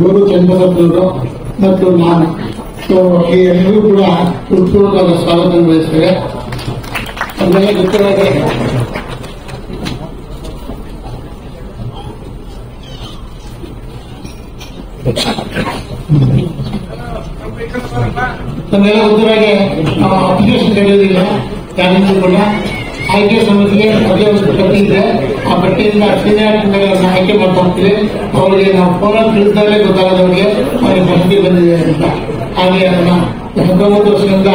ಗುರು ಚಂದ್ರಪ್ಪನವರು ಮತ್ತು ನಾನು. ಸೊ ಈ ಎಲ್ಲರೂ ಕೂಡ ಹೃತ್ಪೂರ್ವಕವಾದ ಸ್ವಾಗತ ಬಯಸ್ತೇವೆ. ಅದೆಲ್ಲ ಗೊತ್ತಿರೋದೇ ನಮ್ಮೆಲ್ಲ ಗೊತ್ತಿರಾಗೆ ನಾವು ಅಪ್ಲಿಕೇಶನ್ ಕರೆಯೋದಿಲ್ಲ ಯಾರಿಗೂ ಕೂಡ. ಆಯ್ಕೆ ಸಮಿತಿಗೆ ಅದೇ ಒಂದು ಪಟ್ಟಿ ಇದೆ. ಆ ಪಟ್ಟಿಯಿಂದ ಸೀನಿಯರ್ಗಳನ್ನು ಆಯ್ಕೆ ಮಾಡ್ತಾ ಹೋಗ್ತೀವಿ. ಅವರಿಗೆ ನಾವು ಫೋನ್ ತಿಳಿಸಿದಾಗಲೇ ಗೊತ್ತಾಗೋದವ್ರಿಗೆ ಅವರಿಗೆ ಪ್ರಶಸ್ತಿ ಬಂದಿದೆ ಅಂತ. ಹಾಗೆ ಅದನ್ನ 19 ವರ್ಷದಿಂದ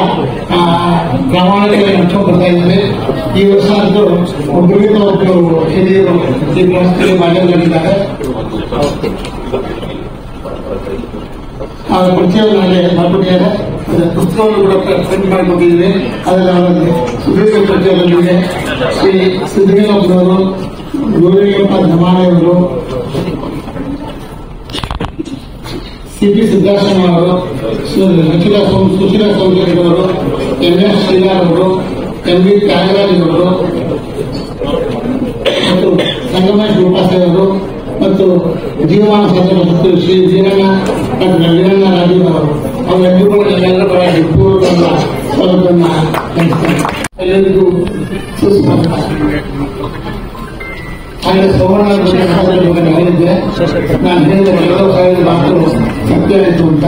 ಪ್ರಾಮಾಣಿಕವಾಗಿ ನಡ್ಕೊಂಡು ಬರ್ತಾ ಇದ್ದೀವಿ. ಈ ವರ್ಷ ಅಂತೂ ಒಬ್ಬರಿಗೆ ಒಬ್ಬರು ಹಿರಿಯರು ಈ ಪ್ರಶಸ್ತಿಗೆ ಭಾಗಿಯಾಗಿದ್ದಾರೆ. ಆ ಪರಿಚಯವನ್ನು ಮಾಡ್ಬಿಟ್ಟಿದ್ದಾರೆ. ಪುಸ್ತಕವನ್ನು ಕೂಡ ಪ್ರಿಂಟ್ ಮಾಡಿಕೊಂಡಿದ್ದೀವಿ. ಅದರಲ್ಲಿ ಅವರಲ್ಲಿ ಸುದೀರ್ಘ ಪರಿಚಯ ಬಂದಿದೆ. ಶ್ರೀ ಸಿದ್ದಲಿಂಗಪ್ಪನವರು, ಗೌರಿಯಪ್ಪ ಧಮಾಣಿಯವರು, ಸಿಪಿ ಸಿದ್ದಾಶ್ರಮ ಅವರು, ಸುಶೀಲಾ ಸೌಕರ್ಯವರು, MS ಶ್ರೀರಾಮ್ ಅವರು, MV ತ್ಯಾಗರಾಜ್ ಅವರು ಮತ್ತು ಸಂಗಮೇಶ್ ಉಪಾಸೆಯವರು ಮತ್ತು ಜೀವಮಾನ ಶಾಸ್ತ್ರ ಶ್ರೀ ವೀರಣ್ಣ ರಾಜೀವ್ ಅವರು ಅವರೆಲ್ಲರೂ ಎಲ್ಲರ ಪರವಾಗಿ ಪೂರ್ವಕವಾದ ಸ್ವಾಗತವನ್ನು ನಡೆಸ್ತಾರೆ. ಎಲ್ಲರಿಗೂ ಸುಸ್ವಾಗತ. ಹಾಗೆ ಸೋಮಣ್ಣ ಹೇಳಿದ್ದೆ, ನಾನು ಹೇಳಿದ 20,000 ಮಾತು ಸತ್ಯ ಆಯಿತು ಅಂತ.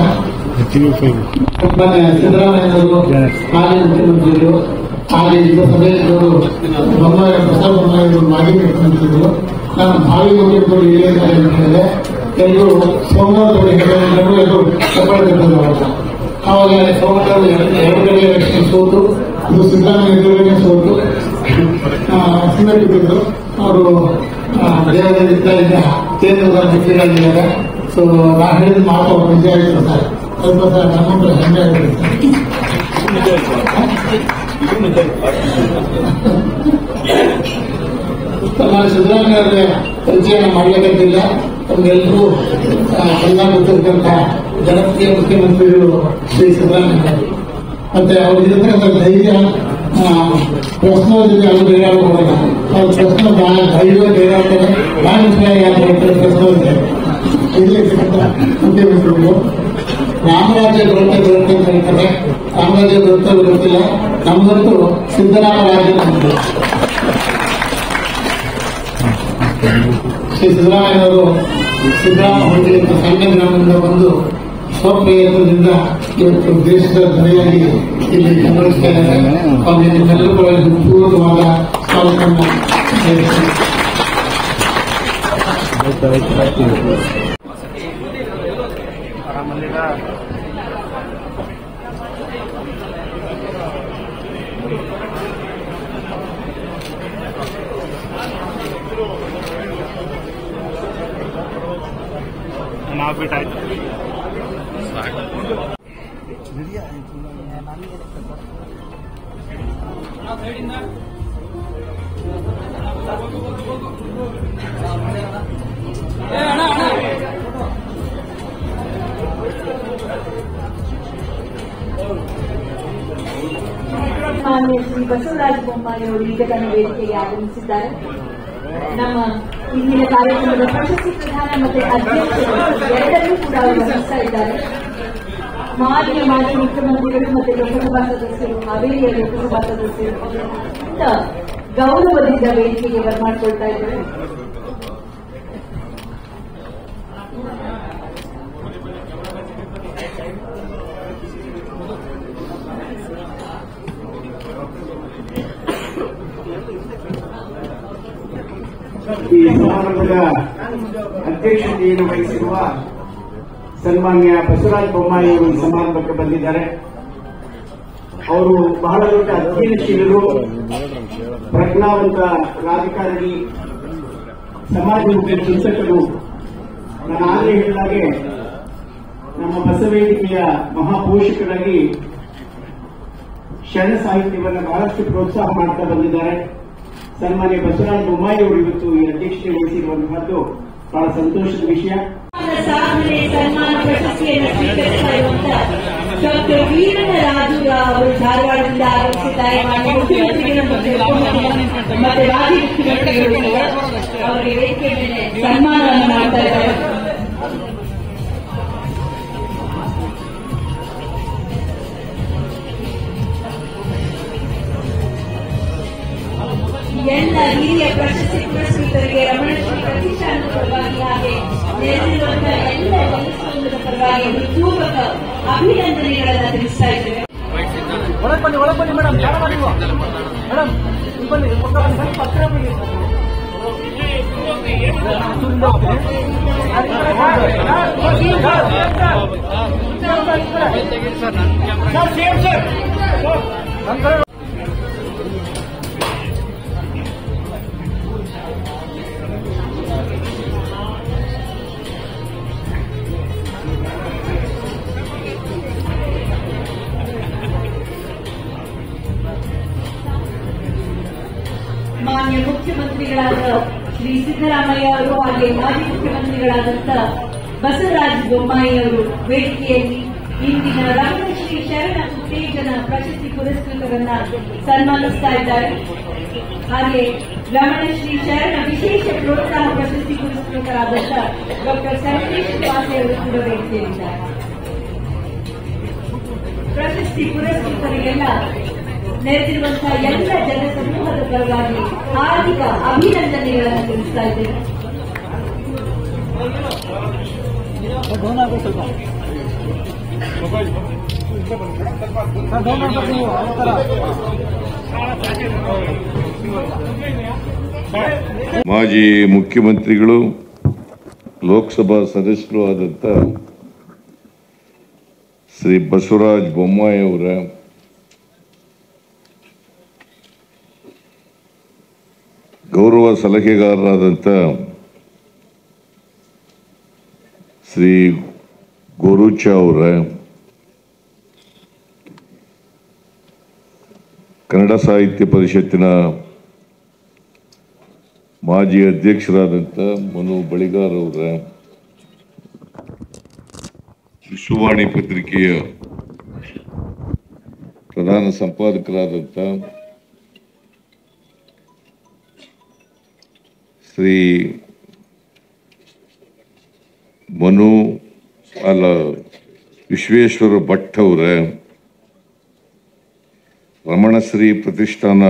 ಸಿದ್ದರಾಮಯ್ಯನವರು ಮಾಜಿ ಮುಖ್ಯಮಂತ್ರಿಗಳು, ಹಾಗೆ ಈಗ ಸಭೆಯವರು ಪ್ರಸಾದ್ ಬೊಮ್ಮಾಯಿಯವರು ಮಾಜಿ ಮುಖ್ಯಮಂತ್ರಿಗಳು, ನಾನು ಭಾವಿ ಮುಖ್ಯಮಂತ್ರಿ ಹೇಳಿದ್ದಾರೆ ಅಂತ ಹೇಳಿದೆ. ಎಲ್ಲರೂ ಸೋಮವಾರದವರು ಎಲ್ಲರೂ ತಗೊಳ್ತಿರ್ತಾರೆ. ಆವಾಗ ಸೋಮವಾರ 2 ಕಡೆ ಎಲೆಕ್ಷನ್ ಸೋತು, ಇದು ಸಿದ್ದರಾಮಯ್ಯ ಎದುರುಗಡೆ ಸೋತು ಸಿದ್ಧರಿದ್ದರು. ಅವರು ದೇವರಿಂದ ಕೇಂದ್ರದ ಮುಖ್ಯರಾಗಿದ್ದಾರೆ. ಸೊ ನಾನು ಹೇಳಿದ ಮಾತು ಅವರು ನಿಜ ಆಗಿದೆ ಸರ್. ಸ್ವಲ್ಪ ಸರ್ ನಮ್ಮಂತ ಹೆಮ್ಮೆ ಆಗಿದೆ ಸರ್. ನಾನು ಸಿದ್ದರಾಮಯ್ಯ ಅವರಿಗೆ ಪರಿಚಯ ಮಾಡಲೇಬೇಕಿಲ್ಲ. ನಮಗೆಲ್ಲರೂ ಎಲ್ಲ ಗೊತ್ತಿರ್ತಕ್ಕಂಥ ಜನಪ್ರಿಯ ಮುಖ್ಯಮಂತ್ರಿಗಳು ಶ್ರೀ ಸಿದ್ದರಾಮಯ್ಯ. ಮತ್ತೆ ಅವ್ರಿಗಿರ್ತಕ್ಕಂಥ ಧೈರ್ಯ, ಪ್ರಶ್ನೋದ್ಯತೆ ಅವರು ಧೈರ್ಯ ಕೊಡಲ್ಲ. ಅವ್ರ ಪ್ರಶ್ನೆ ಧೈರ್ಯ ಧೈರ್ಯ ಪ್ರಶ್ನೋದ್ಯತೆ ಇಲ್ಲಿರ್ತಕ್ಕಂಥ ಮುಖ್ಯಮಂತ್ರಿಗಳು. ರಾಮರಾಜ್ಯ ಬರುತ್ತೆ ಅಂತ ಹೇಳ್ತಾರೆ. ರಾಮರಾಜ್ಯ ಬರುತ್ತೆ ಗೊತ್ತಿಲ್ಲ. ನಮ್ಮಂತೂ ಸಿದ್ದರಾಮ ರಾಜ್ಯ ನಮ್ಮದು. ಶ್ರೀ ಸಿದ್ದರಾಮಯ್ಯವರು ಸಿದ್ದರಾಮ ಹೊಂದಿ ಸಣ್ಣ ಗ್ರಾಮದಿಂದ ಬಂದು ಸ್ವಪ್ರಯತ್ನದಿಂದ ಇವತ್ತು ದೇಶದ ಧ್ವನಿಯಾಗಿ ಇಲ್ಲಿ ಗಮನಿಸ್ತಾ ಇದ್ದಾರೆ. ಅವರಿಗೆ ಎಲ್ಲರೂ ಕೂಡ ಪೂರ್ವಕವಾದ ಸ್ವಾಗತವನ್ನು ಶ್ರೀ ಬಸವರಾಜ ಬೊಮ್ಮಾಯಿ ಅವರು ಈಗ ತನ್ನ ವೇದಿಕೆಗೆ ಆಗಮಿಸಿದ್ದಾರೆ. ನಮ್ಮ ಇಂದಿನ ಕಾರ್ಯಕ್ರಮದ ಪ್ರಶಸ್ತಿ ಪ್ರದಾನ ಮತ್ತು ಅಧ್ಯಕ್ಷರು ಎರಡನ್ನೂ ಕೂಡ ಅವರು ವಹಿಸ್ತಾ ಇದ್ದಾರೆ. ಮಾಜಿ ಮುಖ್ಯಮಂತ್ರಿಗಳು ಮತ್ತು ಲೋಕಸಭಾ ಸದಸ್ಯರು, ಹಾವೇರಿಯ ಲೋಕಸಭಾ ಸದಸ್ಯರು ಅತ್ಯಂತ ಗೌರವದಿಂದ ವೇದಿಕೆಗೆ ಬರ್ಮಾಡ್ಕೊಳ್ತಾ ಇದ್ದಾರೆ. ಈ ಸಮಾರಂಭದ ಅಧ್ಯಕ್ಷತೆಯನ್ನು ವಹಿಸಿರುವ ಸನ್ಮಾನ್ಯ ಬಸವರಾಜ ಬೊಮ್ಮಾಯಿ ಅವರು ಸಮಾರಂಭಕ್ಕೆ ಬಂದಿದ್ದಾರೆ. ಅವರು ಬಹಳ ದೊಡ್ಡ ಅಧ್ಯಯನಶೀಲರು, ಪ್ರಜ್ಞಾವಂತ ರಾಜಕಾರಣಿ, ಸಮಾಜಮುಖಿ ಚಿಂತಕರು. ನಾನು ಆಗಲೇ ಹೇಳಿದಾಗೆ ನಮ್ಮ ಬಸವೇದಿಕೆಯ ಮಹಾಪೋಷಕರಾಗಿ ಶರಣ ಸಾಹಿತ್ಯವನ್ನು ಬಹಳಷ್ಟು ಪ್ರೋತ್ಸಾಹ ಮಾಡ್ತಾ ಬಂದಿದ್ದಾರೆ. ಸನ್ಮಾನ್ಯ ಬಸವರಾಜ ಬೊಮ್ಮಾಯಿ ಅವರು ಇವತ್ತು ಈ ಅಧ್ಯಕ್ಷತೆ ವಹಿಸಿರುವಂತಹದ್ದು ಬಹಳ ಸಂತೋಷದ ವಿಷಯ. ಸಾಧನೆ ಸನ್ಮಾನ ಪ್ರಶಸ್ತಿಯನ್ನು ಸ್ವೀಕರಿಸ್ತಾ ಇರುವಂತಹ ಡಾಕ್ಟರ್ ವೀರಣ್ಣ ರಾಜು ಅವರು ಧಾರವಾಡದಿಂದ ಆಗಮಿಸಿದ್ದಾರೆ. ಮಾನ್ಯ ಮುಖ್ಯಮಂತ್ರಿಗಳು ಮತ್ತೆ ರಾಜ್ಯ ಮುಖ್ಯಮಂತ್ರಿಗಳು ಅವರಿಗೆ ವೇದಿಕೆ ಮೇಲೆ ಸನ್ಮಾನವನ್ನು ಮಾಡ್ತಾ ಇದ್ದಾರೆ. ಹಿರಿಯ ಪ್ರಶಸ್ತಿ ಪುರಸ್ಕೃತರಿಗೆ ರಮಣಶ್ರೀ ಪ್ರತಿಷ್ಠಾನದ ಪರವಾಗಿ ಹಾಗೆ ನೆರೆದಿರುವಂತಹ ಎಲ್ಲ ಜನಸಮೂಹದ ಪರವಾಗಿ ಹೃತ್ಪೂರ್ವಕ ಅಭಿನಂದನೆಗಳನ್ನು ತಿಳಿಸ್ತಾ ಇದ್ದೇವೆ. ಒಳಗೆ ಮೇಡಮ್, ಮೇಡಮ್ ಬನ್ನಿ, ಪತ್ರ ಬನ್ನಿ. ಮಾನ್ಯ ಮುಖ್ಯಮಂತ್ರಿಗಳಾದ ಶ್ರೀ ಸಿದ್ದರಾಮಯ್ಯ ಅವರು ಹಾಗೆ ಮಾಜಿ ಮುಖ್ಯಮಂತ್ರಿಗಳಾದಂಥ ಬಸವರಾಜ ಬೊಮ್ಮಾಯಿ ಅವರು ವೇದಿಕೆಯಲ್ಲಿ ಇಂದಿನ ರಮಣಶ್ರೀ ಶರಣ ಉತ್ತೇಜನ ಪ್ರಶಸ್ತಿ ಪುರಸ್ಕೃತರನ್ನ ಸನ್ಮಾನಿಸ್ತಾ ಇದ್ದಾರೆ. ಹಾಗೆ ರಮಣಶ್ರೀ ಶರಣ ವಿಶೇಷ ಪ್ರೋತ್ಸಾಹ ಪ್ರಶಸ್ತಿ ಪುರಸ್ಕೃತರಾದಂಥ ಡಾಕ್ಟರ್ ಸಂತೇಶ್ ವಾಸೆ ಅವರು ಕೂಡ ವೇದಿಕೆಯಲ್ಲಿದ್ದಾರೆ. ಪ್ರಶಸ್ತಿ ಪುರಸ್ಕೃತರಿಗೆಲ್ಲ ನೆರೆದಿರುವಂತಹ ಎಲ್ಲ ಜನಸಮೂಹದ ಪರವಾಗಿ ಹಾರ್ದಿಕ ಅಭಿನಂದನೆಗಳನ್ನು ತಿಳಿಸ್ತಾ ಇದ್ದೇವೆ. ಮಾಜಿ ಮುಖ್ಯಮಂತ್ರಿಗಳು ಲೋಕಸಭಾ ಸದಸ್ಯರು ಆದಂಥ ಶ್ರೀ ಬಸವರಾಜ ಬೊಮ್ಮಾಯಿ ಅವರ ಗೌರವ ಸಲಹೆಗಾರರಾದಂಥ ಶ್ರೀ ಗೋರುಚ ಅವರ ಕನ್ನಡ ಸಾಹಿತ್ಯ ಪರಿಷತ್ತಿನ ಮಾಜಿ ಅಧ್ಯಕ್ಷರಾದಂಥ ಮನು ಬಳಿಗಾರ್ ಅವರ ವಿಶ್ವವಾಣಿ ಪತ್ರಿಕೆಯ ಪ್ರಧಾನ ಸಂಪಾದಕರಾದಂಥ ಶ್ರೀ ವಿಶ್ವೇಶ್ವರ ಭಟ್ ಅವರ ರಮಣಶ್ರೀ ಪ್ರತಿಷ್ಠಾನ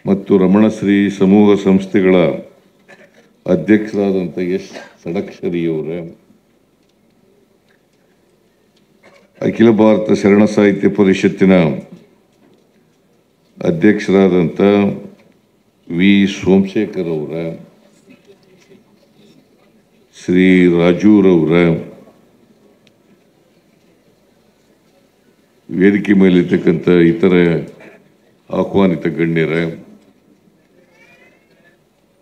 ಮತ್ತು ರಮಣಶ್ರೀ ಸಮೂಹ ಸಂಸ್ಥೆಗಳ ಅಧ್ಯಕ್ಷರಾದಂಥ ಎಸ್ ಷಡಕ್ಷರಿಯವರ ಅಖಿಲ ಭಾರತ ಶರಣ ಸಾಹಿತ್ಯ ಪರಿಷತ್ತಿನ ಅಧ್ಯಕ್ಷರಾದಂಥ ವಿ ಸೋಮಶೇಖರ್ ಅವರ ಶ್ರೀ ರಾಜೂರವರ ವೇದಿಕೆ ಮೇಲಿರ್ತಕ್ಕಂಥ ಇತರ ಆಹ್ವಾನಿತ ಗಣ್ಯರ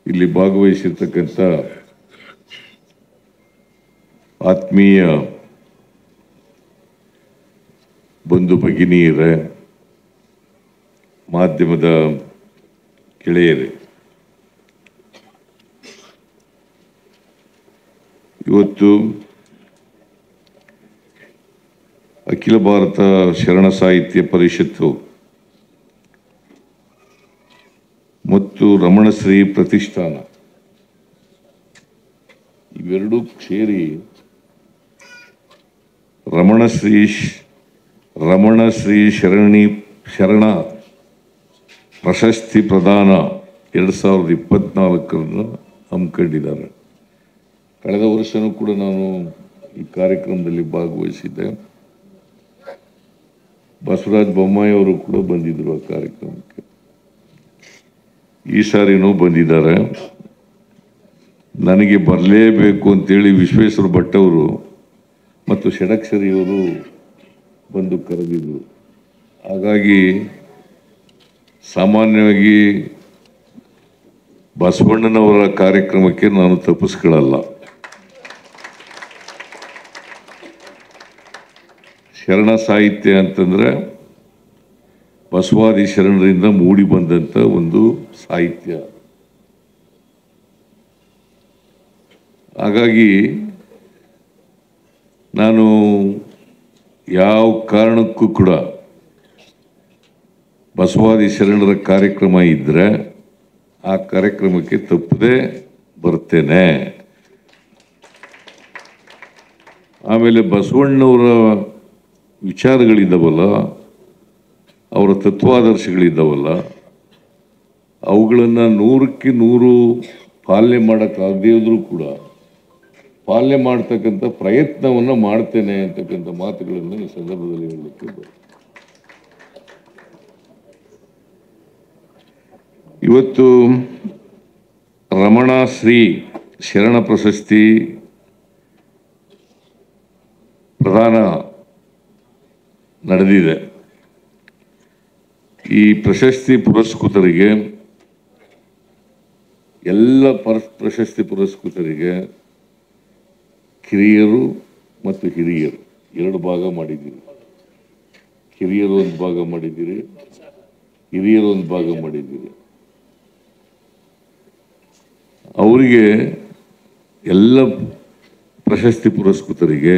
ಇಲ್ಲಿ ಭಾಗವಹಿಸಿರ್ತಕ್ಕಂಥ ಆತ್ಮೀಯ ಬಂಧು ಭಗಿನಿಯರ ಮಾಧ್ಯಮದ ಗೆಳೆಯರೇ, ಇವತ್ತು ಅಖಿಲ ಭಾರತ ಶರಣ ಸಾಹಿತ್ಯ ಪರಿಷತ್ತು ಮತ್ತು ರಮಣಶ್ರೀ ಪ್ರತಿಷ್ಠಾನ ಇವೆರಡೂ ಸೇರಿ ರಮಣಶ್ರೀ ಶರಣ ಪ್ರಶಸ್ತಿ ಪ್ರದಾನ 2024 ಹಮ್ಮಿಕೊಂಡಿದ್ದಾರೆ. ಕಳೆದ ವರ್ಷನೂ ಕೂಡ ನಾನು ಈ ಕಾರ್ಯಕ್ರಮದಲ್ಲಿ ಭಾಗವಹಿಸಿದ್ದೆ. ಬಸವರಾಜ ಬೊಮ್ಮಾಯಿ ಅವರು ಕೂಡ ಬಂದಿದ್ದರು ಆ ಕಾರ್ಯಕ್ರಮಕ್ಕೆ. ಈ ಸಾರಿನೂ ಬಂದಿದ್ದಾರೆ. ನನಗೆ ಬರಲೇಬೇಕು ಅಂತೇಳಿ ವಿಶ್ವೇಶ್ವರ ಭಟ್ ಅವರು ಮತ್ತು ಷಡಕ್ಷರಿಯವರು ಬಂದು ಕರೆದಿದ್ರು. ಹಾಗಾಗಿ ಸಾಮಾನ್ಯವಾಗಿ ಬಸವಣ್ಣನವರ ಕಾರ್ಯಕ್ರಮಕ್ಕೆ ನಾನು ತಪ್ಪಿಸ್ಕೊಳ್ಳಲ್ಲ. ಶರಣ ಸಾಹಿತ್ಯ ಅಂತಂದ್ರೆ ಬಸವಾದಿ ಶರಣರಿಂದ ಮೂಡಿ ಬಂದಂತ ಒಂದು ಸಾಹಿತ್ಯ. ಹಾಗಾಗಿ ನಾನು ಯಾವ ಕಾರಣಕ್ಕೂ ಕೂಡ ಬಸವಾದಿ ಶರಣರ ಕಾರ್ಯಕ್ರಮ ಇದ್ರೆ ಆ ಕಾರ್ಯಕ್ರಮಕ್ಕೆ ತಪ್ಪದೆ ಬರ್ತೇನೆ. ಆಮೇಲೆ ಬಸವಣ್ಣವರ ವಿಚಾರಗಳಿದ್ದಾವಲ್ಲ, ಅವರ ತತ್ವಾದರ್ಶಗಳಿದ್ದಾವಲ್ಲ, ಅವುಗಳನ್ನು 100ಕ್ಕೆ 100 ಪಾಲನೆ ಮಾಡೋಕ್ಕಾಗದೇ ಇದ್ರೂ ಕೂಡ ಪಾಲನೆ ಮಾಡ್ತಕ್ಕಂಥ ಪ್ರಯತ್ನವನ್ನು ಮಾಡ್ತೇನೆ ಅಂತಕ್ಕಂಥ ಮಾತುಗಳನ್ನು ಈ ಸಂದರ್ಭದಲ್ಲಿ ಹೇಳಲಿಕ್ಕೆ ಬರುತ್ತೆ. ಇವತ್ತು ರಮಣಶ್ರೀ ಶರಣ ಪ್ರಶಸ್ತಿ ಪ್ರದಾನ ನಡೆದಿದೆ. ಈ ಪ್ರಶಸ್ತಿ ಪುರಸ್ಕೃತರಿಗೆ ಎಲ್ಲ ಪ್ರಶಸ್ತಿ ಪುರಸ್ಕೃತರಿಗೆ ಕಿರಿಯರು ಮತ್ತು ಹಿರಿಯರು 2 ಭಾಗ ಮಾಡಿದ್ದೀರಿ. ಕಿರಿಯರು ಒಂದು ಭಾಗ ಮಾಡಿದ್ದೀರಿ, ಹಿರಿಯರು ಒಂದು ಭಾಗ ಮಾಡಿದ್ದೀರಿ. ಅವರಿಗೆ ಎಲ್ಲ ಪ್ರಶಸ್ತಿ ಪುರಸ್ಕೃತರಿಗೆ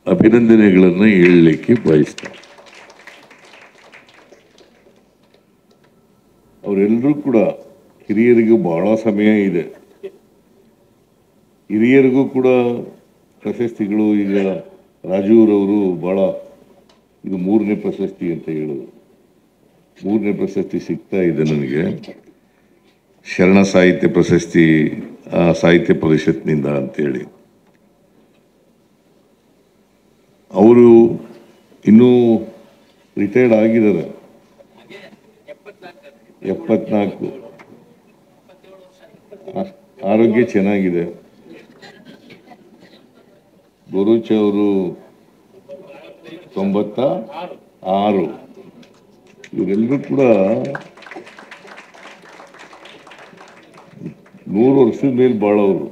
ಅಭಿನಂದನೆಗಳನ್ನು ಹೇಳಲಿಕ್ಕೆ ಬಯಸ್ತಾರೆ. ಅವರೆಲ್ಲರೂ ಕೂಡ ಹಿರಿಯರಿಗೂ ಬಹಳ ಸಮಯ ಇದೆ. ಹಿರಿಯರಿಗೂ ಕೂಡ ಪ್ರಶಸ್ತಿಗಳು ಈಗ ರಾಜೂರವರು ಬಹಳ ಇದು 3ನೇ ಪ್ರಶಸ್ತಿ ಅಂತ ಹೇಳೋದು. 3ನೇ ಪ್ರಶಸ್ತಿ ಸಿಗ್ತಾ ಇದೆ ನನಗೆ, ಶರಣ ಸಾಹಿತ್ಯ ಪ್ರಶಸ್ತಿ ಸಾಹಿತ್ಯ ಪರಿಷತ್ನಿಂದ ಅಂತೇಳಿ. ಅವರು ಇನ್ನೂ ರಿಟೈರ್ಡ್ ಆಗಿದ್ದಾರೆ. 74. ಆರೋಗ್ಯ ಚೆನ್ನಾಗಿದೆ. ಗುರುಚ ಅವರು 96. ಇವರೆಲ್ಲರೂ ಕೂಡ 100 ವರ್ಷದ ಮೇಲೆ ಬಾಳೋರು.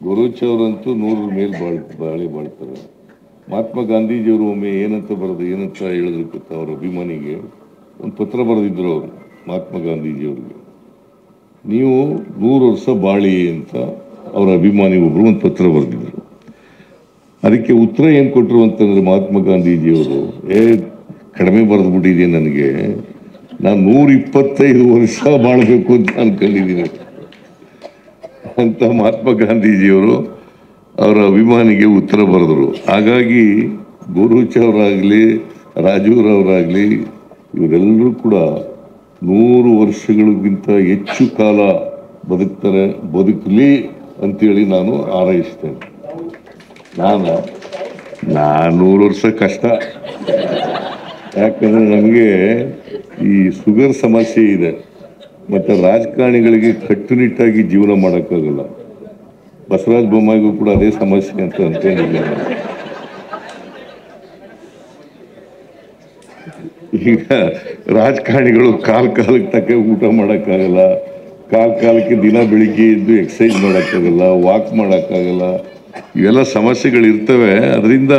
ಗುರುಚ ಅವರಂತೂ 100 ಮೇಲೆ ಬಾಳ್ತಾರೆ. ಮಹಾತ್ಮ ಗಾಂಧೀಜಿಯವರು ಒಮ್ಮೆ ಏನಂತ ಹೇಳಿದ್ರು ಗೊತ್ತಾ, ಅವರ ಅಭಿಮಾನಿಗೆ ಒಂದು ಪತ್ರ ಬರೆದಿದ್ರು ಅವರು, ಮಹಾತ್ಮ ಗಾಂಧೀಜಿಯವ್ರಿಗೆ, ನೀವು 100 ವರ್ಷ ಬಾಳಿ ಅಂತ ಅವರ ಅಭಿಮಾನಿ ಒಬ್ರು ಒಂದು ಪತ್ರ ಬರೆದಿದ್ರು. ಅದಕ್ಕೆ ಉತ್ತರ ಏನು ಕೊಟ್ಟರು ಅಂತಂದ್ರೆ ಮಹಾತ್ಮ ಗಾಂಧೀಜಿಯವರು, ಕಡಿಮೆ ಬರೆದು ಬಿಟ್ಟಿದೆ ನನಗೆ, ನಾನು 125 ವರ್ಷ ಬಾಳ್ಬೇಕು ಅಂತ ಅನ್ಕೊಂಡಿದ್ದೀನಿ ಅಂತ ಮಹಾತ್ಮ ಗಾಂಧೀಜಿಯವರು ಅವರ ಅಭಿಮಾನಿಗೆ ಉತ್ತರ ಬರೆದರು. ಹಾಗಾಗಿ ಗುರುಚ ಅವರಾಗಲಿ ರಾಜೂರವರಾಗಲಿ ಇವರೆಲ್ಲರೂ ಕೂಡ 100 ವರ್ಷಗಳಿಗಿಂತ ಹೆಚ್ಚು ಕಾಲ ಬದುಕಲಿ ಅಂತೇಳಿ ನಾನು ಹಾರೈಸ್ತೇನೆ. ನಾನು 100 ವರ್ಷ ಕಷ್ಟ, ಯಾಕಂದ್ರೆ ನಮಗೆ ಈ ಶುಗರ್ ಸಮಸ್ಯೆ ಇದೆ, ಮತ್ತೆ ರಾಜಕಾರಣಿಗಳಿಗೆ ಕಟ್ಟುನಿಟ್ಟಾಗಿ ಜೀವನ ಮಾಡೋಕ್ಕಾಗಲ್ಲ. ಬಸವರಾಜ ಬೊಮ್ಮಾಯಿಗೂ ಕೂಡ ಅದೇ ಸಮಸ್ಯೆ ಅಂತ ಅನ್ಕೊಂಡಿದ್ದೀನಿ. ಈಗ ರಾಜಕಾರಣಿಗಳು ಕಾಲಕ್ಕೆ ತಕ್ಕ ಊಟ ಮಾಡೋಕ್ಕಾಗಲ್ಲ, ಕಾಲಕ್ಕೆ ದಿನ ಬೆಳಿಗ್ಗೆ ಎದ್ದು ಎಕ್ಸಸೈಸ್ ಮಾಡೋಕ್ಕಾಗಲ್ಲ, ವಾಕ್ ಮಾಡೋಕ್ಕಾಗಲ್ಲ, ಇವೆಲ್ಲ ಸಮಸ್ಯೆಗಳಿರ್ತವೆ. ಅದರಿಂದ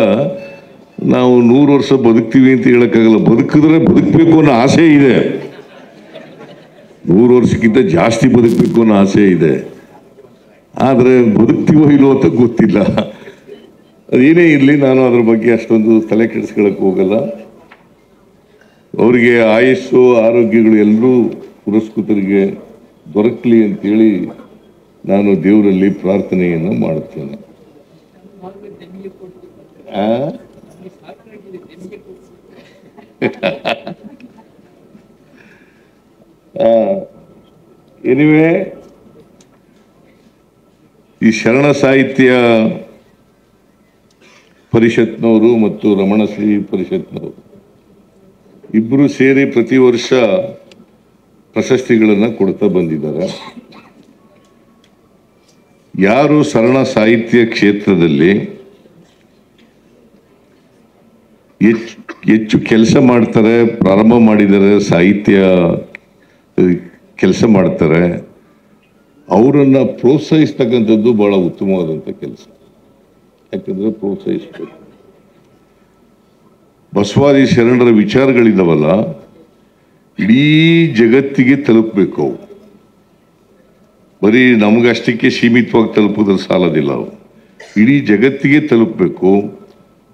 ನಾವು 100 ವರ್ಷ ಬದುಕ್ತೀವಿ ಅಂತ ಹೇಳೋಕ್ಕಾಗಲ್ಲ. ಬದುಕಿದ್ರೆ ಬದುಕಬೇಕು ಅನ್ನೋ ಆಸೆ ಇದೆ, 100 ವರ್ಷಕ್ಕಿಂತ ಜಾಸ್ತಿ ಬದುಕಬೇಕು ಅನ್ನೋ ಆಸೆ ಇದೆ. ಆದರೆ ಬದುಕ್ತೀವೋ ಇಲ್ಲೋ ಅಂತ ಗೊತ್ತಿಲ್ಲ. ಅದೇನೇ ಇರಲಿ, ನಾನು ಅದ್ರ ಬಗ್ಗೆ ಅಷ್ಟೊಂದು ತಲೆ ಕೆಡಿಸ್ಕೊಳ್ಳೋಕೆ ಹೋಗಲ್ಲ. ಅವರಿಗೆ ಆಯುಸ್ಸು ಆರೋಗ್ಯಗಳು ಎಲ್ಲರೂ ಪುರಸ್ಕೃತರಿಗೆ ದೊರಕಲಿ ಅಂತೇಳಿ ನಾನು ದೇವರಲ್ಲಿ ಪ್ರಾರ್ಥನೆಯನ್ನು ಮಾಡುತ್ತೇನೆ. ಎನಿವೆ, ಈ ಶರಣ ಸಾಹಿತ್ಯ ಪರಿಷತ್ನವರು ಮತ್ತು ರಮಣಶ್ರೀ ಪರಿಷತ್ನವರು ಇಬ್ಬರು ಸೇರಿ ಪ್ರತಿ ವರ್ಷ ಪ್ರಶಸ್ತಿಗಳನ್ನು ಕೊಡ್ತಾ ಬಂದಿದ್ದಾರೆ. ಯಾರು ಶರಣ ಸಾಹಿತ್ಯ ಕ್ಷೇತ್ರದಲ್ಲಿ ಹೆಚ್ಚು ಕೆಲಸ ಮಾಡ್ತಾರೆ, ಪ್ರಾರಂಭ ಮಾಡಿದ್ದಾರೆ, ಸಾಹಿತ್ಯ ಕೆಲಸ ಮಾಡ್ತಾರೆ, ಅವರನ್ನ ಪ್ರೋತ್ಸಾಹಿಸ್ತಕ್ಕಂಥದ್ದು ಬಹಳ ಉತ್ತಮವಾದಂಥ ಕೆಲಸ. ಯಾಕಂದ್ರೆ ಪ್ರೋತ್ಸಾಹಿಸಬೇಕು. ಬಸವಾದಿ ಶರಣರ ವಿಚಾರಗಳಿದಾವಲ್ಲ, ಇಡೀ ಜಗತ್ತಿಗೆ ತಲುಪಬೇಕು. ಅವು ಬರೀ ನಮಗಷ್ಟಕ್ಕೆ ಸೀಮಿತವಾಗಿ ತಲುಪೋದ್ರ ಸಾಲದಿಲ್ಲ, ಅವು ಇಡೀ ಜಗತ್ತಿಗೆ ತಲುಪಬೇಕು.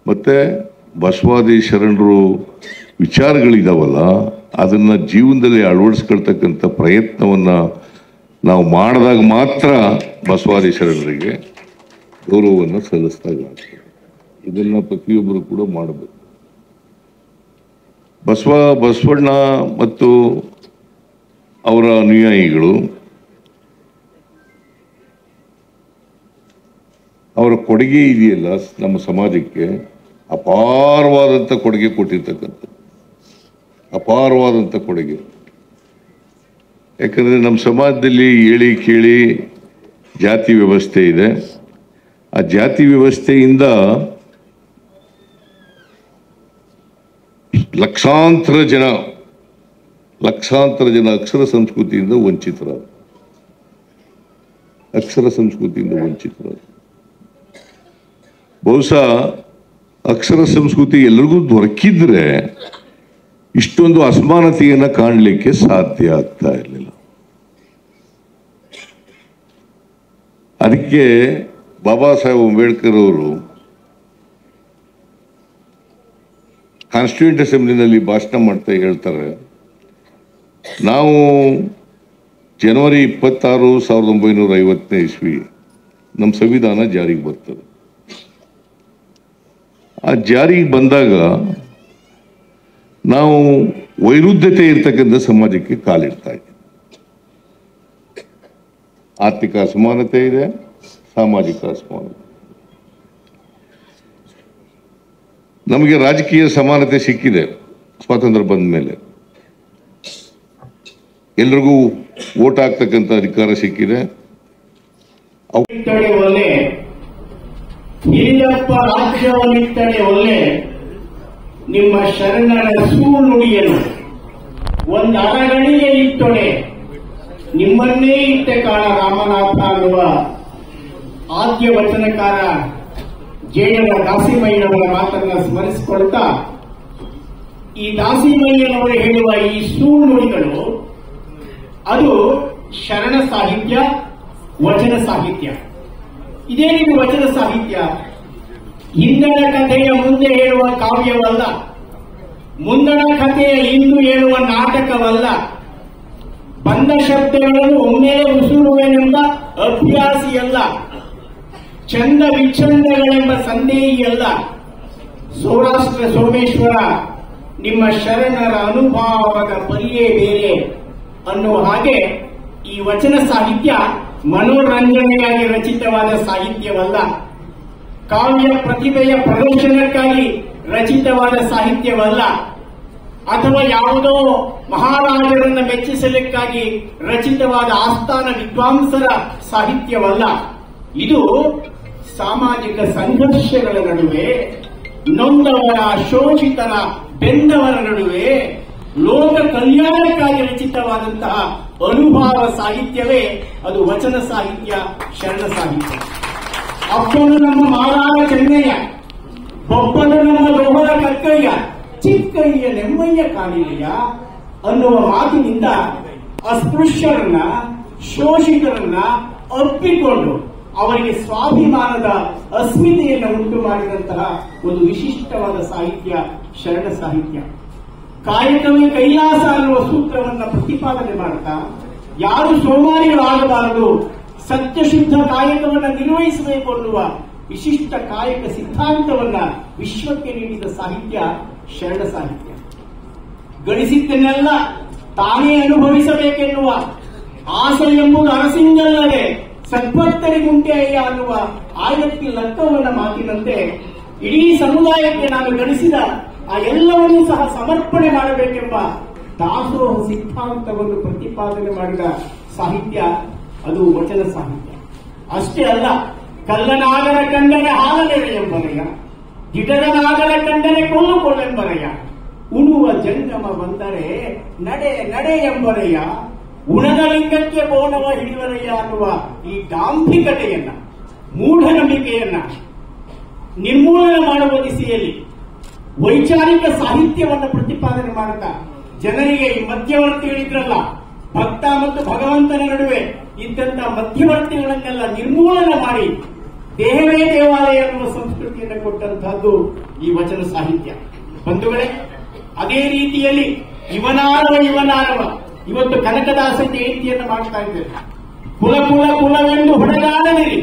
ಮತ್ತೆ ಬಸವಾದಿ ಶರಣರು ವಿಚಾರಗಳಿದಾವಲ್ಲ, ಅದನ್ನ ಜೀವನದಲ್ಲಿ ಅಳವಡಿಸ್ಕೊಳ್ತಕ್ಕಂಥ ಪ್ರಯತ್ನವನ್ನ ನಾವು ಮಾಡಿದಾಗ ಮಾತ್ರ ಬಸವಾದಿ ಶರಣರಿಗೆ ಗೌರವವನ್ನು ಸಲ್ಲಿಸಿದಾಗ. ಇದನ್ನ ಪ್ರತಿಯೊಬ್ಬರು ಕೂಡ ಮಾಡಬೇಕು. ಬಸವಣ್ಣ ಮತ್ತು ಅವರ ಅನುಯಾಯಿಗಳು ಅವರ ಕೊಡುಗೆ ಇದೆಯಲ್ಲ ನಮ್ಮ ಸಮಾಜಕ್ಕೆ ಅಪಾರವಾದಂಥ ಕೊಡುಗೆ ಕೊಟ್ಟಿರ್ತಕ್ಕಂಥದ್ದು, ಅಪಾರವಾದಂಥ ಕೊಡುಗೆ. ಯಾಕಂದರೆ ನಮ್ಮ ಸಮಾಜದಲ್ಲಿ ಹೇಳಿ ಕೇಳಿ ಜಾತಿ ವ್ಯವಸ್ಥೆ ಇದೆ. ಆ ಜಾತಿ ವ್ಯವಸ್ಥೆಯಿಂದ ಲಕ್ಷಾಂತರ ಜನ ಅಕ್ಷರ ಸಂಸ್ಕೃತಿಯಿಂದ ವಂಚಿತರಾದರು. ಬಹುಶಃ ಅಕ್ಷರ ಸಂಸ್ಕೃತಿ ಎಲ್ಲರಿಗೂ ದೊರಕಿದ್ರೆ ಇಷ್ಟೊಂದು ಅಸಮಾನತೆಯನ್ನು ಕಾಣಲಿಕ್ಕೆ ಸಾಧ್ಯ ಆಗ್ತಾ ಇರಲಿಲ್ಲ. ಅದಕ್ಕೆ ಬಾಬಾ ಸಾಹೇಬ್ ಅಂಬೇಡ್ಕರ್ ಅವರು ಕಾನ್ಸ್ಟಿಟ್ಯೂಂಟ್ ಅಸೆಂಬ್ಲಿನಲ್ಲಿ ಭಾಷಣ ಮಾಡ್ತಾ ಹೇಳ್ತಾರೆ, ನಾವು ಜನವರಿ 26, 1950ನೇ ಇಸ್ವಿ ನಮ್ಮ ಸಂವಿಧಾನ ಜಾರಿಗೆ ಬರ್ತದೆ. ಆ ಜಾರಿಗೆ ಬಂದಾಗ ನಾವು ವೈರುಧ್ಯತೆ ಇರ್ತಕ್ಕಂಥ ಸಮಾಜಕ್ಕೆ ಕಾಲಿಡ್ತಾ ಇದ್ದೀವಿ. ಆರ್ಥಿಕ ಅಸಮಾನತೆ ಇದೆ, ಸಾಮಾಜಿಕ ಅಸಮಾನತೆ. ನಮಗೆ ರಾಜಕೀಯ ಸಮಾನತೆ ಸಿಕ್ಕಿದೆ ಸ್ವಾತಂತ್ರ್ಯ ಬಂದ ಮೇಲೆ. ಎಲ್ರಿಗೂ ವೋಟ್ ಹಾಕ್ತಕ್ಕಂಥ ಅಧಿಕಾರ ಸಿಕ್ಕಿದೆ. ಒಳ್ಳೆ ಹಿರಿಯಪ್ಪ ರಾಜ್ಯವನ್ನಿತ್ತಡೆ ಒಳ್ಳೆ ನಿಮ್ಮ ಶರಣರ ಸುನುಡಿಯನ್ನು ಒಂದು ಅರಗಣಿಗೆ ಇಟ್ಟೊಡೆ ನಿಮ್ಮನ್ನೇ ಇಟ್ಟ ಕಾಣ ರಾಮನಾಥ ಅನ್ನುವ ಆದ್ಯ ವಚನಕಾರ ಜೇಡರ ದಾಸಿಮಯ್ಯನವರ ಮಾತನ್ನ ಸ್ಮರಿಸಿಕೊಳ್ತಾ, ಈ ದಾಸಿಮಯ್ಯನವರು ಹೇಳುವ ಈ ಸುನುಡಿಗಳು ಅದು ಶರಣ ಸಾಹಿತ್ಯ, ವಚನ ಸಾಹಿತ್ಯ. ಇದೇನಿದು ವಚನ ಸಾಹಿತ್ಯ? ಹಿಂದಣ ಕಥೆಯ ಮುಂದೆ ಹೇಳುವ ಕಾವ್ಯವಲ್ಲ, ಮುಂದಣ ಕಥೆಯ ಇಂದು ಹೇಳುವ ನಾಟಕವಲ್ಲ, ಬಂದ ಶಬ್ದಗಳನ್ನು ಒಮ್ಮೆ ಉಸುರುವೆನೆಂಬ ಅಭ್ಯಾಸಿಯಲ್ಲ, ಚಂದ ವಿಚ್ಛಂದಗಳೆಂಬ ಸಂದೇಹಿಯಲ್ಲ. ಸೌರಾಷ್ಟ್ರ ಸೋಮೇಶ್ವರ ನಿಮ್ಮ ಶರಣರ ಅನುಭವದ ಪರಿಯೇ ಬೇರೆ ಅನ್ನುವ ಹಾಗೆ ಈ ವಚನ ಸಾಹಿತ್ಯ ಮನೋರಂಜನೆಯಾಗಿ ರಚಿತವಾದ ಸಾಹಿತ್ಯವಲ್ಲ, ಕಾವ್ಯ ಪ್ರತಿಭೆಯ ಪ್ರದರ್ಶನಕ್ಕಾಗಿ ರಚಿತವಾದ ಸಾಹಿತ್ಯವಲ್ಲ, ಅಥವಾ ಯಾವುದೋ ಮಹಾರಾಜರನ್ನು ಮೆಚ್ಚಿಸಲಿಕ್ಕಾಗಿ ರಚಿತವಾದ ಆಸ್ಥಾನ ವಿದ್ವಾಂಸರ ಸಾಹಿತ್ಯವಲ್ಲ. ಇದು ಸಾಮಾಜಿಕ ಸಂಘರ್ಷಗಳ ನಡುವೆ, ನೊಂದವರ, ಶೋಷಿತರ, ಬೆಂದವರ ನಡುವೆ ಲೋಕ ಕಲ್ಯಾಣಕ್ಕಾಗಿ ರಚಿತವಾದಂತಹ ಅನುಭವ ಸಾಹಿತ್ಯವೇ ಅದು ವಚನ ಸಾಹಿತ್ಯ, ಶರಣ ಸಾಹಿತ್ಯ. ಅಪ್ಪನು ನಮ್ಮ ಮಾರಾಯ ಚೆನ್ನಯ್ಯ, ಒಬ್ಬನು ನಮ್ಮ ದೊಡ್ಡ ಕಕ್ಕಯ್ಯ, ಚಿಕ್ಕಯ್ಯ ನೆಮ್ಮಯ್ಯ ಕಾಣಿಲೆಯ ಅನ್ನುವ ಮಾತಿನಿಂದ ಅಸ್ಪೃಶ್ಯರನ್ನ, ಶೋಷಿತರನ್ನ ಅಪ್ಪಿಕೊಂಡು ಅವರಿಗೆ ಸ್ವಾಭಿಮಾನದ ಅಸ್ಮಿತೆಯನ್ನು ಉಂಟು ಮಾಡಿದಂತಹ ಒಂದು ವಿಶಿಷ್ಟವಾದ ಸಾಹಿತ್ಯ ಶರಣ ಸಾಹಿತ್ಯ. ಕಾಯಕವೇ ಕೈಲಾಸ ಅನ್ನುವ ಸೂತ್ರವನ್ನ ಪ್ರತಿಪಾದನೆ ಮಾಡುತ್ತಾ, ಯಾರು ಸೋಮಾರಿಗಳಾಗಬಾರದು, ಸತ್ಯಶುದ್ಧ ಕಾಯಕವನ್ನು ನಿರ್ವಹಿಸಬೇಕು ಅನ್ನುವ ವಿಶಿಷ್ಟ ಕಾಯಕ ಸಿದ್ಧಾಂತವನ್ನ ವಿಶ್ವಕ್ಕೆ ನೀಡಿದ ಸಾಹಿತ್ಯ ಶರಣ ಸಾಹಿತ್ಯ. ಗಳಿಸಿದ್ದನ್ನೆಲ್ಲ ತಾನೇ ಅನುಭವಿಸಬೇಕೆನ್ನುವ ಆಸೆ ಎಂಬುದು ಅರಸಿಂಗಲ್ಲದೆ ಸದ್ಭಕ್ತರಿಗುಂಟೆ ಅಯ್ಯ ಅನ್ನುವ ಆಯತ್ತಿ ಲಕ್ಕವನ್ನ ಮಾತಿನಂತೆ ಇಡೀ ಸಮುದಾಯಕ್ಕೆ ನಾನು ಗಳಿಸಿದ ಆ ಎಲ್ಲವನ್ನೂ ಸಹ ಸಮರ್ಪಣೆ ಮಾಡಬೇಕೆಂಬ ದಾಸೋಹ ಸಿದ್ಧಾಂತವನ್ನು ಪ್ರತಿಪಾದನೆ ಮಾಡಿದ ಸಾಹಿತ್ಯ ಅದು ವಚನ ಸಾಹಿತ್ಯ. ಅಷ್ಟೇ ಅಲ್ಲ, ಕಲ್ಲನಾಗರ ಕಂಡರೆ ಹಾಲನೆರೆ ಎಂಬರೆಯ, ಗಿಡದನಾಗರ ಕಂಡರೆ ಕೊಲ್ಲುಕೊಳ್ಳೆಂಬರೆಯ, ಉಣುವ ಜಂಗಮ ಬಂದರೆ ನಡೆ ನಡೆ ಎಂಬರೆಯ, ಉಣದ ಲಿಂಗಕ್ಕೆ ಬೋಣವ ಹಿಡಿವರೆಯ ಅನ್ನುವ ಈ ದಾಂಭಿಕತೆಯನ್ನ, ಮೂಢನಂಬಿಕೆಯನ್ನ ನಿರ್ಮೂಲನೆ ಮಾಡುವ ದಿಸೆಯಲ್ಲಿ ವೈಚಾರಿಕ ಸಾಹಿತ್ಯವನ್ನು ಪ್ರತಿಪಾದನೆ ಮಾಡುತ್ತಾ ಜನರಿಗೆ ಈ ಮಧ್ಯವರ್ತಿಗಳಿದ್ರಲ್ಲ, ಭಕ್ತ ಮತ್ತು ಭಗವಂತನ ನಡುವೆ ಇದ್ದಂತಹ ಮಧ್ಯವರ್ತಿಗಳನ್ನೆಲ್ಲ ನಿರ್ಮೂಲನೆ ಮಾಡಿ ದೇಹವೇ ದೇವಾಲಯ ಎನ್ನುವ ಸಂಸ್ಕೃತಿಯನ್ನು ಕೊಟ್ಟಂತಹದ್ದು ಈ ವಚನ ಸಾಹಿತ್ಯ. ಬಂಧುಗಳೇ, ಅದೇ ರೀತಿಯಲ್ಲಿ ಇವನಾರವ ಇವತ್ತು ಕನಕದಾಸ ಜಯಂತಿಯನ್ನು ಮಾಡ್ತಾ ಇದ್ದೇವೆ. ಕುಲವೆಂದು ಹೊಡೆದಾಡಲಿರಿ,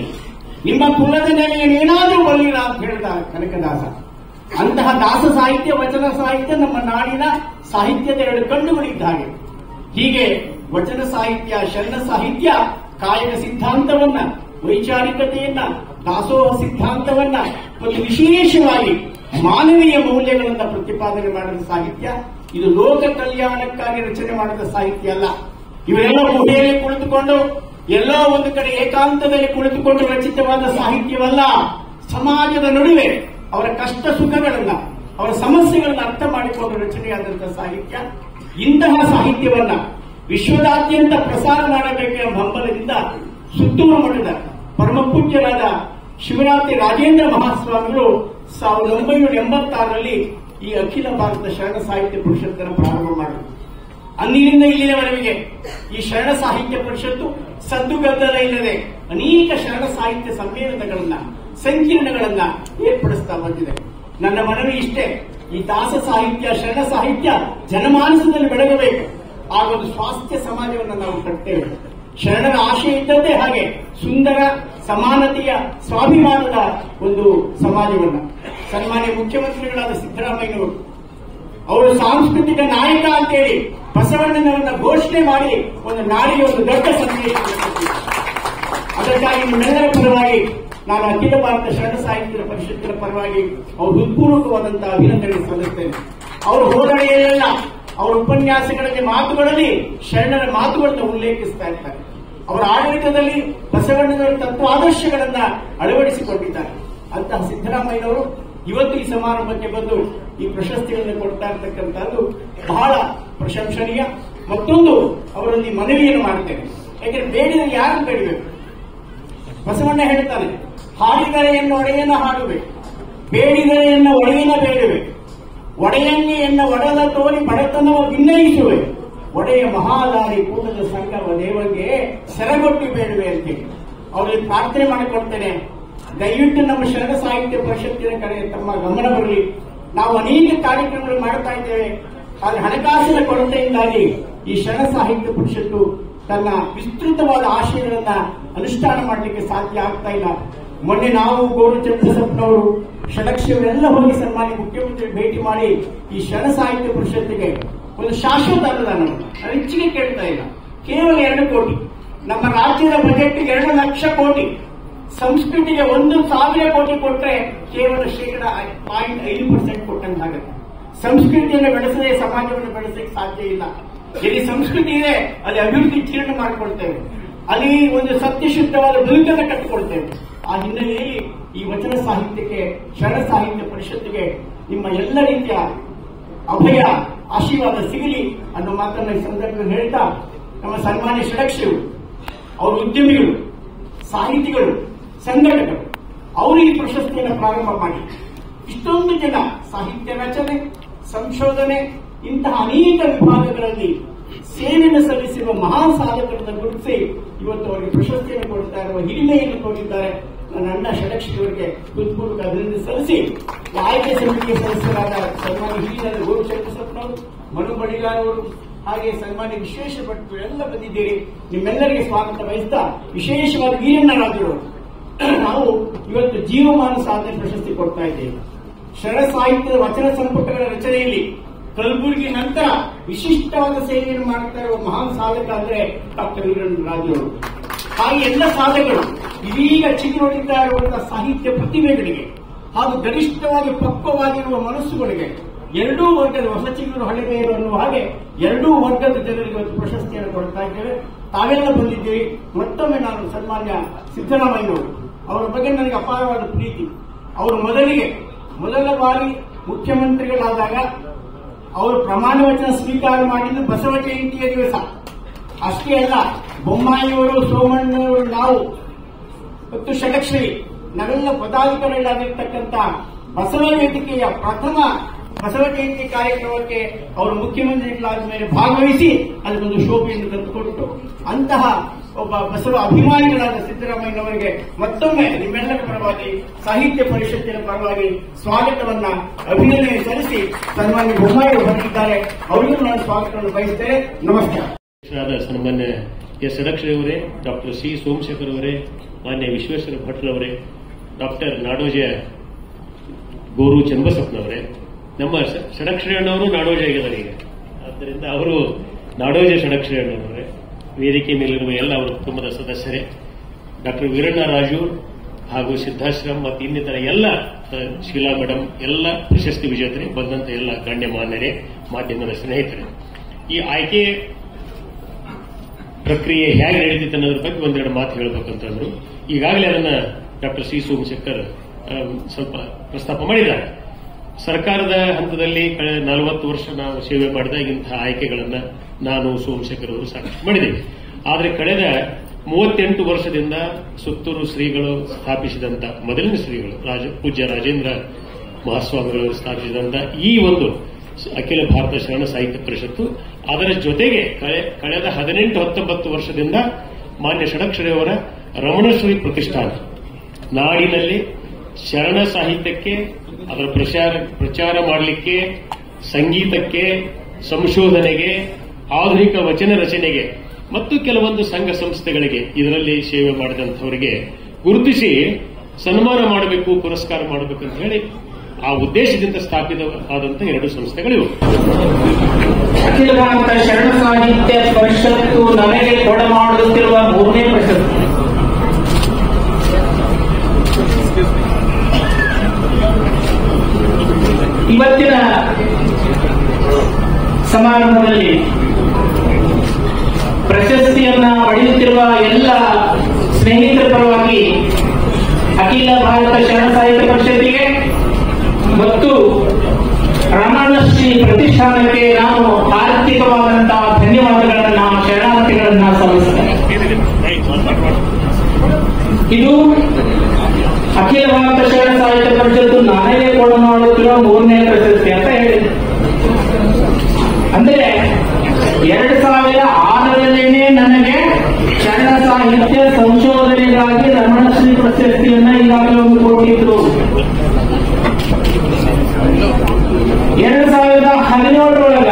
ನಿಮ್ಮ ಕುಲದ ನೆಲೆಯನ್ನೇನಾದರೂ ಬಲ್ಲಿರ ಅಂತ ಹೇಳಿದ ಕನಕದಾಸ. ಅಂತಹ ದಾಸ ಸಾಹಿತ್ಯ, ವಚನ ಸಾಹಿತ್ಯ ನಮ್ಮ ನಾಡಿನ ಸಾಹಿತ್ಯದ ಎರಡು ಕಣ್ಣುಗಳಿದ್ದ ಹಾಗೆ. ಹೀಗೆ ವಚನ ಸಾಹಿತ್ಯ, ಶರಣ ಸಾಹಿತ್ಯ ಕಾಯಕ ಸಿದ್ಧಾಂತವನ್ನ, ವೈಚಾರಿಕತೆಯನ್ನ, ದಾಸೋಹ ಸಿದ್ಧಾಂತವನ್ನ ಮತ್ತು ವಿಶೇಷವಾಗಿ ಮಾನವೀಯ ಮೌಲ್ಯಗಳನ್ನ ಪ್ರತಿಪಾದನೆ ಮಾಡಿದ ಸಾಹಿತ್ಯ. ಇದು ಲೋಕ ಕಲ್ಯಾಣಕ್ಕಾಗಿ ರಚನೆ ಮಾಡಿದ ಸಾಹಿತ್ಯ ಅಲ್ಲ. ಇವರೆಲ್ಲ ಗುಹೆಯಲ್ಲಿ ಕುಳಿತುಕೊಂಡು ಎಲ್ಲೋ ಒಂದು ಕಡೆ ಏಕಾಂತದಲ್ಲಿ ಕುಳಿತುಕೊಂಡು ರಚಿತವಾದ ಸಾಹಿತ್ಯವಲ್ಲ. ಸಮಾಜದ ನಡುವೆ ಅವರ ಕಷ್ಟ ಸುಖಗಳನ್ನ, ಅವರ ಸಮಸ್ಯೆಗಳನ್ನ ಅರ್ಥ ಮಾಡಿಕೊಂಡು ರಚನೆಯಾದಂತಹ ಸಾಹಿತ್ಯ. ಇಂತಹ ಸಾಹಿತ್ಯವನ್ನ ವಿಶ್ವದಾದ್ಯಂತ ಪ್ರಸಾರ ಮಾಡಬೇಕೆಂಬ ಹಂಬಲದಿಂದ ಸುತ್ತೂರು ಮಠದ ಪರಮಪೂಜ್ಯರಾದ ಶಿವರಾತ್ರಿ ರಾಜೇಂದ್ರ ಮಹಾಸ್ವಾಮಿಗಳು 1986ರಲ್ಲಿ ಈ ಅಖಿಲ ಭಾರತ ಶರಣ ಸಾಹಿತ್ಯ ಪರಿಷತ್ತನ್ನು ಪ್ರಾರಂಭ ಮಾಡಿದರು. ಅಂದಿನಿಂದ ಇಲ್ಲಿನವರೆಗೆ ಈ ಶರಣ ಸಾಹಿತ್ಯ ಪರಿಷತ್ತು ಸದ್ದುಗದ್ದಲ ಇಲ್ಲದೆ ಅನೇಕ ಶರಣ ಸಾಹಿತ್ಯ ಸಮ್ಮೇಳನಗಳನ್ನ, ಸಂಕೀರ್ಣಗಳನ್ನ ಏರ್ಪಡಿಸ್ತಾ ಬಂದಿದೆ. ನನ್ನ ಮನವಿ ಇಷ್ಟೇ, ಈ ದಾಸ ಸಾಹಿತ್ಯ, ಶರಣ ಸಾಹಿತ್ಯ ಜನಮಾನಸದಲ್ಲಿ ಬೆಳಗಬೇಕು. ಆಗೊಂದು ಸ್ವಾಸ್ಥ್ಯ ಸಮಾಜವನ್ನು ನಾವು ಕಟ್ತೇವೆ. ಶರಣರ ಆಶಯ ಇದ್ದದ್ದೇ ಹಾಗೆ ಸುಂದರ, ಸಮಾನತೆಯ, ಸ್ವಾಭಿಮಾನದ ಒಂದು ಸಮಾಜವನ್ನ. ಸನ್ಮಾನ್ಯ ಮುಖ್ಯಮಂತ್ರಿಗಳಾದ ಸಿದ್ದರಾಮಯ್ಯನವರು ಅವರು ಸಾಂಸ್ಕೃತಿಕ ನಾಯಕ ಅಂತೇಳಿ ಬಸವಣ್ಣನವರನ್ನ ಘೋಷಣೆ ಮಾಡಿ ಒಂದು ನಾಡಿಗೆ ಒಂದು ದೊಡ್ಡ ಸಂದೇಶ. ಅದಕ್ಕಾಗಿ ನಿಮ್ಮೆಲ್ಲರ ಪರವಾಗಿ ನಾನು ಅಖಿಲ ಭಾರತ ಶರಣ ಸಾಹಿತ್ಯ ಪರಿಷತ್ತಿನ ಪರವಾಗಿ ಅವರು ಹೃತ್ಪೂರ್ವಕವಾದಂತಹ ಅಭಿನಂದನೆ ಸಲ್ಲಿಸುತ್ತೇನೆ. ಅವರು ಹೋದಡೆಯಲ್ಲೆಲ್ಲ ಅವರ ಉಪನ್ಯಾಸಗಳಲ್ಲಿ, ಮಾತುಗಳಲ್ಲಿ ಶರಣರ ಮಾತುಗಳನ್ನು ಉಲ್ಲೇಖಿಸ್ತಾ ಇರ್ತಾರೆ. ಅವರ ಆಡಳಿತದಲ್ಲಿ ಬಸವಣ್ಣನವರ ತತ್ವಾದರ್ಶಗಳನ್ನ ಅಳವಡಿಸಿಕೊಂಡಿದ್ದಾರೆ. ಅಂತಹ ಸಿದ್ದರಾಮಯ್ಯನವರು ಇವತ್ತು ಈ ಸಮಾರಂಭಕ್ಕೆ ಬಂದು ಈ ಪ್ರಶಸ್ತಿಗಳನ್ನು ಕೊಡ್ತಾ ಇರ್ತಕ್ಕಂಥದ್ದು ಬಹಳ ಪ್ರಶಂಸನೀಯ. ಮತ್ತೊಂದು ಅವರಲ್ಲಿ ಮನವಿಯನ್ನು ಮಾಡುತ್ತೇನೆ. ಯಾಕೆಂದ್ರೆ ಬೇಡಿದರೆ ಯಾರು ಬೇಡಬೇಕು? ಬಸವಣ್ಣ ಹೇಳ್ತಾನೆ, ಹಾಡಿದರೆ ಎನ್ನ ಒಡೆಯನ ಹಾಡುವೆ, ಬೇಡಿದರೆ ಎನ್ನ ಒಡೆಯನ ಬೇಡುವೆ, ಒಡೆಯನ್ನೇ ಎನ್ನ ಒಡಲ ತೋರಿ ಬಡತನವ ಭಿನ್ನಯಿಸುವೆ, ಒಡೆಯ ಮಹಾದಾರಿ ಕೂಟದ ಸಂಘವ ದೇವರಿಗೆ ಸೆರಗೊಟ್ಟಿ ಬೇಡುವೆ ಅಂತೇಳಿ ಅವರಿಗೆ ಪ್ರಾರ್ಥನೆ ಮಾಡಿಕೊಡ್ತೇನೆ. ದಯವಿಟ್ಟು ನಮ್ಮ ಶರಣ ಸಾಹಿತ್ಯ ಪರಿಷತ್ತಿನ ಕಡೆ ತಮ್ಮ ಗಮನ ಬರಲಿ. ನಾವು ಅನೇಕ ಕಾರ್ಯಕ್ರಮಗಳು ಮಾಡ್ತಾ ಇದ್ದೇವೆ, ಆದರೆ ಹಣಕಾಸಿನ ಕೊರತೆಯಿಂದಾಗಿ ಈ ಶರಣ ಸಾಹಿತ್ಯ ಪರಿಷತ್ತು ತನ್ನ ವಿಸ್ತೃತವಾದ ಆಶಯಗಳನ್ನ ಅನುಷ್ಠಾನ ಮಾಡಲಿಕ್ಕೆ ಸಾಧ್ಯ ಆಗ್ತಾ ಇಲ್ಲ. ಮೊನ್ನೆ ನಾವು ಗೋರು ಚಂದ್ರಸಪ್ಪನವರು, ಷಡಕ್ಷಿಯವರೆಲ್ಲ ಹೋಗಿ ಸನ್ಮಾನ್ಯ ಮುಖ್ಯಮಂತ್ರಿ ಭೇಟಿ ಮಾಡಿ ಈ ಶರಣ ಸಾಹಿತ್ಯ ಪರಿಷತ್ತಿಗೆ ಒಂದು ಶಾಶ್ವತ ಅನುದಾನವನ್ನು ಹೆಚ್ಚಿಗೆ ಕೇಳ್ತಾ ಇಲ್ಲ, ಕೇವಲ 2 ಕೋಟಿ. ನಮ್ಮ ರಾಜ್ಯದ ಬಜೆಟ್ 2 ಲಕ್ಷ ಕೋಟಿ. ಸಂಸ್ಕೃತಿಗೆ 1,000 ಕೋಟಿ ಕೊಟ್ಟರೆ ಕೇವಲ 0.5% ಕೊಟ್ಟಂತಾಗುತ್ತೆ. ಸಂಸ್ಕೃತಿಯನ್ನು ಬೆಳೆಸದೆ ಸಮಾಜವನ್ನು ಬೆಳೆಸಲಿಕ್ಕೆ ಸಾಧ್ಯ ಇಲ್ಲ. ಎಲ್ಲಿ ಸಂಸ್ಕೃತಿ ಇದೆ ಅಲ್ಲಿ ಅಭಿವೃದ್ಧಿ ಜೀರ್ಣ ಮಾಡಿಕೊಳ್ತೇವೆ, ಅಲ್ಲಿ ಒಂದು ಸತ್ಯಶುದ್ಧವಾದ ಬದುಕನ್ನು ಕಟ್ಟಿಕೊಳ್ತೇವೆ. ಆ ಹಿನ್ನೆಲೆಯಲ್ಲಿ ಈ ವಚನ ಸಾಹಿತ್ಯಕ್ಕೆ, ಶರಣ ಸಾಹಿತ್ಯ ಪರಿಷತ್ತಿಗೆ ನಿಮ್ಮ ಎಲ್ಲ ರೀತಿಯ ಅಭಯ ಆಶೀರ್ವಾದ ಸಿಗಲಿ ಅನ್ನೋ ಮಾತನ್ನ ಈ ಸಂದರ್ಭದಲ್ಲಿ ಹೇಳ್ತಾ, ನಮ್ಮ ಸನ್ಮಾನ್ಯ ಷಡಕ್ಷರು, ಅವರು ಉದ್ಯಮಿಗಳು, ಸಾಹಿತಿಗಳು, ಸಂಘಟಕರು, ಅವರು ಈ ಪ್ರಶಸ್ತಿಯನ್ನು ಪ್ರಾರಂಭ ಮಾಡಿ ಇಷ್ಟೊಂದು ಜನ ಸಾಹಿತ್ಯ ರಚನೆ, ಸಂಶೋಧನೆ ಇಂತಹ ಅನೇಕ ವಿಭಾಗಗಳಲ್ಲಿ ಸೇವೆಯನ್ನು ಸಲ್ಲಿಸಿರುವ ಮಹಾನ್ ಸಾಧಕರನ್ನು ಗುರುತಿಸಿ ಇವತ್ತು ಅವರಿಗೆ ಪ್ರಶಸ್ತಿಯನ್ನು ಕೊಡ್ತಾ ಇರುವ ಹಿರಿಮೆಯನ್ನು ತೋರಿದ್ದಾರೆ. ನನ್ನ ಅಣ್ಣ ಷಡಕ್ಷರಿಗೆ ಹೃತ್ಪೂರ್ವಕ ಅಭಿನಂದನೆ ಸಲ್ಲಿಸಿ, ಆಯ್ಕೆ ಸಮಿತಿಯ ಸದಸ್ಯರಾದ ಸನ್ಮಾನ್ಯ ಹಿರಿಯ ಗೋರು ಚಂದ್ರಸಪ್ಪನವರು, ಮನು ಬಳಿಗಾರ್ ಅವರು, ಹಾಗೆ ಸನ್ಮಾನ್ಯ ವಿಶ್ವೇಶ ಭಟ್ರು ಎಲ್ಲ ಬಂದಿದ್ದೀರಿ. ನಿಮ್ಮೆಲ್ಲರಿಗೆ ಸ್ವಾಗತ ವಹಿಸ್ತಾ, ವಿಶೇಷವಾದ ವೀರಣ್ಣರಾಜರು ನಾವು ಇವತ್ತು ಜೀವಮಾನ ಸಾಧನೆ ಪ್ರಶಸ್ತಿ ಕೊಡ್ತಾ ಇದ್ದೇವೆ. ಶರಣ ಸಾಹಿತ್ಯದ ವಚನ ಸಂಪುಟಗಳ ರಚನೆಯಲ್ಲಿ ಕಲಬುರಗಿ ನಂತರ ವಿಶಿಷ್ಟವಾದ ಸೇವೆಯನ್ನು ಮಾಡುತ್ತಾ ಇರುವ ಮಹಾನ್ ಸಾಧಕ ಅಂದ್ರೆ ಡಾಕ್ಟರ್ ವೀರಣ್ಣರಾಜರು. ಹಾಗೆ ಎಲ್ಲ ಸಾಧಕರು ಇದೀಗ ಚಿಗುರೊಡಿತಾ ಇರುವಂತಹ ಸಾಹಿತ್ಯ ಪ್ರತಿಭೆಗಳಿಗೆ ಹಾಗೂ ಗರಿಷ್ಠವಾಗಿ ಪಕ್ವವಾಗಿರುವ ಮನಸ್ಸುಗಳಿಗೆ ಎರಡೂ ವರ್ಗದ ಹೊಸ ಚಿಗುರು ಹಳೆಬೇರು ಅನ್ನುವ ಹಾಗೆ ಎರಡೂ ವರ್ಗದ ಜನರಿಗೆ ಒಂದು ಪ್ರಶಸ್ತಿಯನ್ನು ಕೊಡ್ತಾ ಇದ್ದೇವೆ. ತಾವೆಲ್ಲ ಬಂದಿದ್ದೀರಿ. ಮತ್ತೊಮ್ಮೆ ನಾನು ಸನ್ಮಾನ್ಯ ಸಿದ್ದರಾಮಯ್ಯನವರು, ಅವರ ಬಗ್ಗೆ ನನಗೆ ಅಪಾರವಾದ ಪ್ರೀತಿ. ಅವರು ಮೊದಲ ಬಾರಿ ಮುಖ್ಯಮಂತ್ರಿಗಳಾದಾಗ ಅವರು ಪ್ರಮಾಣ ವಚನ ಸ್ವೀಕಾರ ಮಾಡಿದ್ದು ಬಸವ ಜಯಂತಿಯ ದಿವಸ. ಅಷ್ಟೇ ಅಲ್ಲ, ಬೊಮ್ಮಾಯಿಯವರು, ಸೋಮಣ್ಣವರು, ನಾವು ಮತ್ತು ಷಡಕ್ಷರಿ ನಾವೆಲ್ಲ ಪದಾಧಿಕಾರಿಗಳಾಗಿರ್ತಕ್ಕಂಥ ಬಸವ ವೇದಿಕೆಯ ಪ್ರಥಮ ಬಸವ ಜಯಂತಿ ಕಾರ್ಯಕ್ರಮಕ್ಕೆ ಅವರು ಮುಖ್ಯಮಂತ್ರಿಗಳಾದ ಮೇಲೆ ಭಾಗವಹಿಸಿ ಅದಕ್ಕೊಂದು ಶೋಭೆಯನ್ನು ತಂದುಕೊಟ್ಟು ಅಂತಹ ಒಬ್ಬ ಬಸವ ಅಭಿಮಾನಿಗಳಾದ ಸಿದ್ದರಾಮಯ್ಯನವರಿಗೆ ಮತ್ತೊಮ್ಮೆ ನಿಮ್ಮೆಲ್ಲರ ಪರವಾಗಿ, ಸಾಹಿತ್ಯ ಪರಿಷತ್ತಿನ ಪರವಾಗಿ ಸ್ವಾಗತವನ್ನ, ಅಭಿನಂದನೆ ಸಲ್ಲಿಸಿ ಸನ್ಮಾನ್ಯ ಬೊಮ್ಮಾಯಿ ಹೊರಟಿದ್ದಾರೆ. ಅವರಿಗೂ ನಾನು ಸ್ವಾಗತವನ್ನು ಬಯಸುತ್ತೇನೆ. ನಮಸ್ಕಾರ. ಸನ್ಮಾನ್ಯ ಎಸ್ ಷಡಕ್ಷರಿ ಅವರೇ, ಡಾಕ್ಟರ್ ಸಿ ಸೋಮಶೇಖರ್ ಅವರೇ, ಮಾನ್ಯ ವಿಶ್ವೇಶ್ವರ ಭಟ್ರವರೇ, ಡಾಕ್ಟರ್ ನಾಡೋಜ ಗೋರು ಚನ್ನಬಸಪ್ಪನವರೇ, ನಮ್ಮ ಷಡಕ್ಷರಿ ಅಣ್ಣವರು ನಾಡೋಜ ಆಗಿದ್ದಾರೆ ಈಗ, ಆದ್ದರಿಂದ ಅವರು ನಾಡೋಜ ಷಡಕ್ಷರಿ ಅಣ್ಣವರೇ, ವೇದಿಕೆ ಮೇಲಿರುವ ಎಲ್ಲ ಅವರ ಕುಟುಂಬದ ಸದಸ್ಯರೇ, ಡಾಕ್ಟರ್ ವೀರಣ್ಣ ರಾಜು ಹಾಗೂ ಸಿದ್ದಾಶ್ರಮ್ ಮತ್ತು ಇನ್ನಿತರ ಎಲ್ಲ ಶೀಲಾ ಮೇಡಮ್, ಎಲ್ಲ ಪ್ರಶಸ್ತಿ ವಿಜೇತರೆ, ಬಂದಂತ ಎಲ್ಲ ಗಣ್ಯಮಾನ್ಯರೇ, ಮಾಧ್ಯಮದ ಸ್ನೇಹಿತರೆ, ಈ ಆಯ್ಕೆ ಪ್ರಕ್ರಿಯೆ ಹೇಗೆ ನಡೀತಿತ್ತು ಅನ್ನೋದ್ರ ಬಗ್ಗೆ ಒಂದೆರಡು ಮಾತು ಹೇಳಬೇಕಂತಂದ್ರು. ಈಗಾಗಲೇ ಅದನ್ನ ಡಾಕ್ಟರ್ ಸಿ ಸೋಮಶೇಖರ್ ಸ್ವಲ್ಪ ಪ್ರಸ್ತಾಪ ಮಾಡಿದ್ದಾರೆ. ಸರ್ಕಾರದ ಹಂತದಲ್ಲಿ ಕಳೆದ 40 ವರ್ಷ ನಾವು ಸೇವೆ ಮಾಡಿದ ಇಂತಹ ಆಯ್ಕೆಗಳನ್ನ ನಾನು ಸೋಮಶೇಖರ್ ಅವರು ಸಾಕಷ್ಟು ಮಾಡಿದ್ದೇವೆ. ಆದರೆ ಕಳೆದ 38 ವರ್ಷದಿಂದ ಸುತ್ತೂರು ಶ್ರೀಗಳು ಸ್ಥಾಪಿಸಿದಂತ ಮೊದಲಿನ ಶ್ರೀಗಳು ಪೂಜ್ಯ ರಾಜೇಂದ್ರ ಮಹಾಸ್ವಾಮಿಗಳು ಸ್ಥಾಪಿಸಿದಂತ ಈ ಒಂದು ಅಖಿಲ ಭಾರತ ಶರಣ ಸಾಹಿತ್ಯ ಪರಿಷತ್ತು, ಅದರ ಜೊತೆಗೆ ಕಳೆದ 18-19 ವರ್ಷದಿಂದ ಮಾನ್ಯ ಷಡಕ್ಷರಿಯವರ ರಮಣಶ್ರೀ ಪ್ರತಿಷ್ಠಾನ ನಾಡಿನಲ್ಲಿ ಶರಣ ಸಾಹಿತ್ಯಕ್ಕೆ, ಅದರ ಪ್ರಚಾರ ಮಾಡಲಿಕ್ಕೆ, ಸಂಗೀತಕ್ಕೆ, ಸಂಶೋಧನೆಗೆ, ಆಧುನಿಕ ವಚನ ರಚನೆಗೆ ಮತ್ತು ಕೆಲವೊಂದು ಸಂಘ ಸಂಸ್ಥೆಗಳಿಗೆ ಇದರಲ್ಲಿ ಸೇವೆ ಮಾಡಿದಂಥವರಿಗೆ ಗುರುತಿಸಿ ಸನ್ಮಾನ ಮಾಡಬೇಕು, ಪುರಸ್ಕಾರ ಮಾಡಬೇಕು ಅಂತ ಹೇಳಿ ಆ ಉದ್ದೇಶದಿಂದ ಸ್ಥಾಪಿತವಾದಂಥ 2 ಸಂಸ್ಥೆಗಳಿವೆ. ಅಖಿಲ ಭಾರತ ಶರಣ ಸಾಹಿತ್ಯ ಪರಿಷತ್ತು ನನಗೆ ಕೊಡಮಾಡುತ್ತಿರುವ 3ನೇ ಪ್ರಶಸ್ತಿ. ಇವತ್ತಿನ ಸಮಾರಂಭದಲ್ಲಿ ಪ್ರಶಸ್ತಿಯನ್ನ ಪಡೆಯುತ್ತಿರುವ ಎಲ್ಲ ಸ್ನೇಹಿತರ ಪರವಾಗಿ ಅಖಿಲ ಭಾರತ ಶರಣ ಸಾಹಿತ್ಯ ಪರಿಷತ್ತಿಗೆ ಮತ್ತು ರಮಣಶ್ರೀ ಪ್ರತಿಷ್ಠಾನಕ್ಕೆ ನಾನು ಆರ್ಥಿಕವಾದಂತಹ ಧನ್ಯವಾದಗಳನ್ನ, ಶರಣಾರ್ಥಿಗಳನ್ನ ಸಲ್ಲಿಸುತ್ತೇನೆ. ಇದು ಅಖಿಲ ಭಾರತ ಶರಣ ಸಾಹಿತ್ಯ ಪರಿಷತ್ತು ನನಗೆ ಕೊಡಮಾಡುತ್ತಿರುವ 3ನೇ ಪ್ರಶಸ್ತಿ ಅಂತ ಹೇಳಿದೆ. ಅಂದರೆ 2006ರಲ್ಲೇನೆ ನನಗೆ ಶರಣ ಸಾಹಿತ್ಯ ಸಂಶೋಧನೆಗಾಗಿ ರಮಣಶ್ರೀ ಪ್ರಶಸ್ತಿಯನ್ನ ಈಗಾಗಲೇ ಒಂದು ಕೊಟ್ಟಿದ್ರು. 2017ರೊಳಗ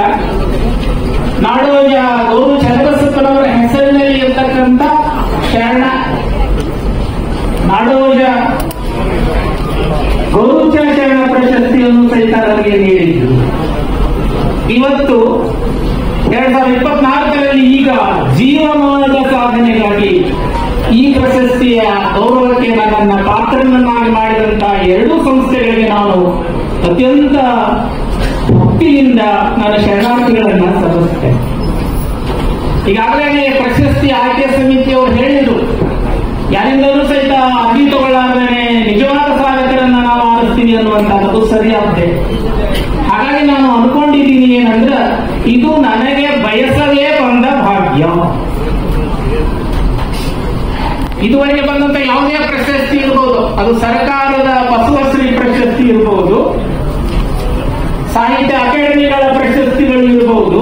ನಾಡೋಜ ಗೌರು ಚನ್ನಬಸಪ್ಪನವರ ಹೆಸರಿನಲ್ಲಿ ಇರ್ತಕ್ಕಂಥ ಶರಣ ನಾಡೋಜ ಗೌರವಚರಣ ಪ್ರಶಸ್ತಿಯನ್ನು ಸಹಿತ ನನಗೆ ನೀಡಿದ್ರು. ಇವತ್ತು 2024ರಲ್ಲಿ ಈಗ ಜೀವಮಾನದ ಸಾಧನೆಗಾಗಿ ಈ ಪ್ರಶಸ್ತಿಯ ಗೌರವಕ್ಕೆ ನನ್ನನ್ನು ಪಾತ್ರನನ್ನಾಗಿ ಮಾಡಿದಂತಹ 2 ಸಂಸ್ಥೆಗಳಿಗೆ ನಾನು ಅತ್ಯಂತ ಭಕ್ತಿಯಿಂದ ನನ್ನ ಶರಣಾರ್ಥಿಗಳನ್ನ ಸಲ್ಲಿಸುತ್ತೇನೆ. ಈಗಾಗಲೇ ಪ್ರಶಸ್ತಿ ಆಯ್ಕೆ ಸಮಿತಿಯವರು ಹೇಳಿದ್ರು, ಯಾರಿಂದಲೂ ಸಹಿತ ಅರ್ಜಿ ತಗೊಳ್ಳಾರ್ದೇನೆ ನಿಜವಾದ ಸಾಧಕರನ್ನ ನಾವು ಆರಿಸ್ತೀವಿ ಅನ್ನುವಂಥದ್ದು ಸರಿಯಾಗಿದೆ. ಹಾಗಾಗಿ ನಾನು ಅನ್ಕೊಂಡಿದ್ದೀನಿ ಏನಂದ್ರೆ, ಇದು ನನಗೆ ಬಯಸದೇ ಬಂದ ಭಾಗ್ಯ. ಇದುವರೆಗೆ ಬಂದಂತ ಯಾವುದೇ ಪ್ರಶಸ್ತಿ ಇರಬಹುದು, ಅದು ಸರ್ಕಾರದ ಬಸವಶ್ರೀ ಪ್ರಶಸ್ತಿ ಇರಬಹುದು, ಸಾಹಿತ್ಯ ಅಕಾಡೆಮಿಗಳ ಪ್ರಶಸ್ತಿಗಳು ಇರಬಹುದು,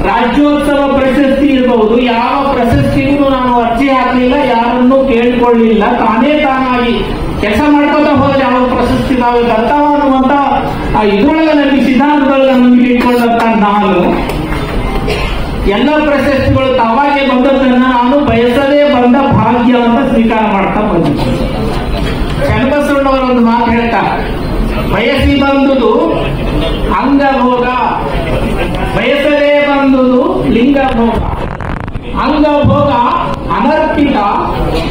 ರಾಜ್ಯೋತ್ಸವ ಪ್ರಶಸ್ತಿ ಇರಬಹುದು. ಯಾವ ಪ್ರಶಸ್ತಿಗೂ ನಾನು ಅರ್ಜಿ ಹಾಕಲಿಲ್ಲ, ಯಾರನ್ನೂ ಕೇಳಿಕೊಳ್ಳಿಲ್ಲ. ತಾನೇ ತಾನಾಗಿ ಕೆಲಸ ಮಾಡ್ಕೋತಾ ಹೋದ್ರೆ ಯಾವ ಪ್ರಶಸ್ತಿ ನಾವು ಬರ್ತಾವ ಅನ್ನುವಂತ ಇದ್ರೊಳಗೆ ನನಗೆ ಸಿದ್ಧಾಂತದೊಳಗೆ ನಂಬಿಕೆ ಇಟ್ಕೊಂಡಂತ ನಾನು ಎಲ್ಲ ಪ್ರಶಸ್ತಿಗಳು ತಾವಾಗೆ ಬಂದದನ್ನ ನಾನು ಬಯಸದೇ ಬಂದ ಭಾಗ್ಯ ಅಂತ ಸ್ವೀಕಾರ ಮಾಡ್ತಾ ಬಂದಿದ್ದೆ. ಚನ್ನಬಸವಣ್ಣವರ ಒಂದು ಮಾತು ಹೇಳ್ತಾರೆ, ಬಯಸಿ ಬಂದುದು ಅಂಗಭೋಗ, ಬಯಸದೇ ಬಂದುದು ಲಿಂಗಭೋಗ, ಅಂಗಭೋಗ ಅನರ್ಪಿತ,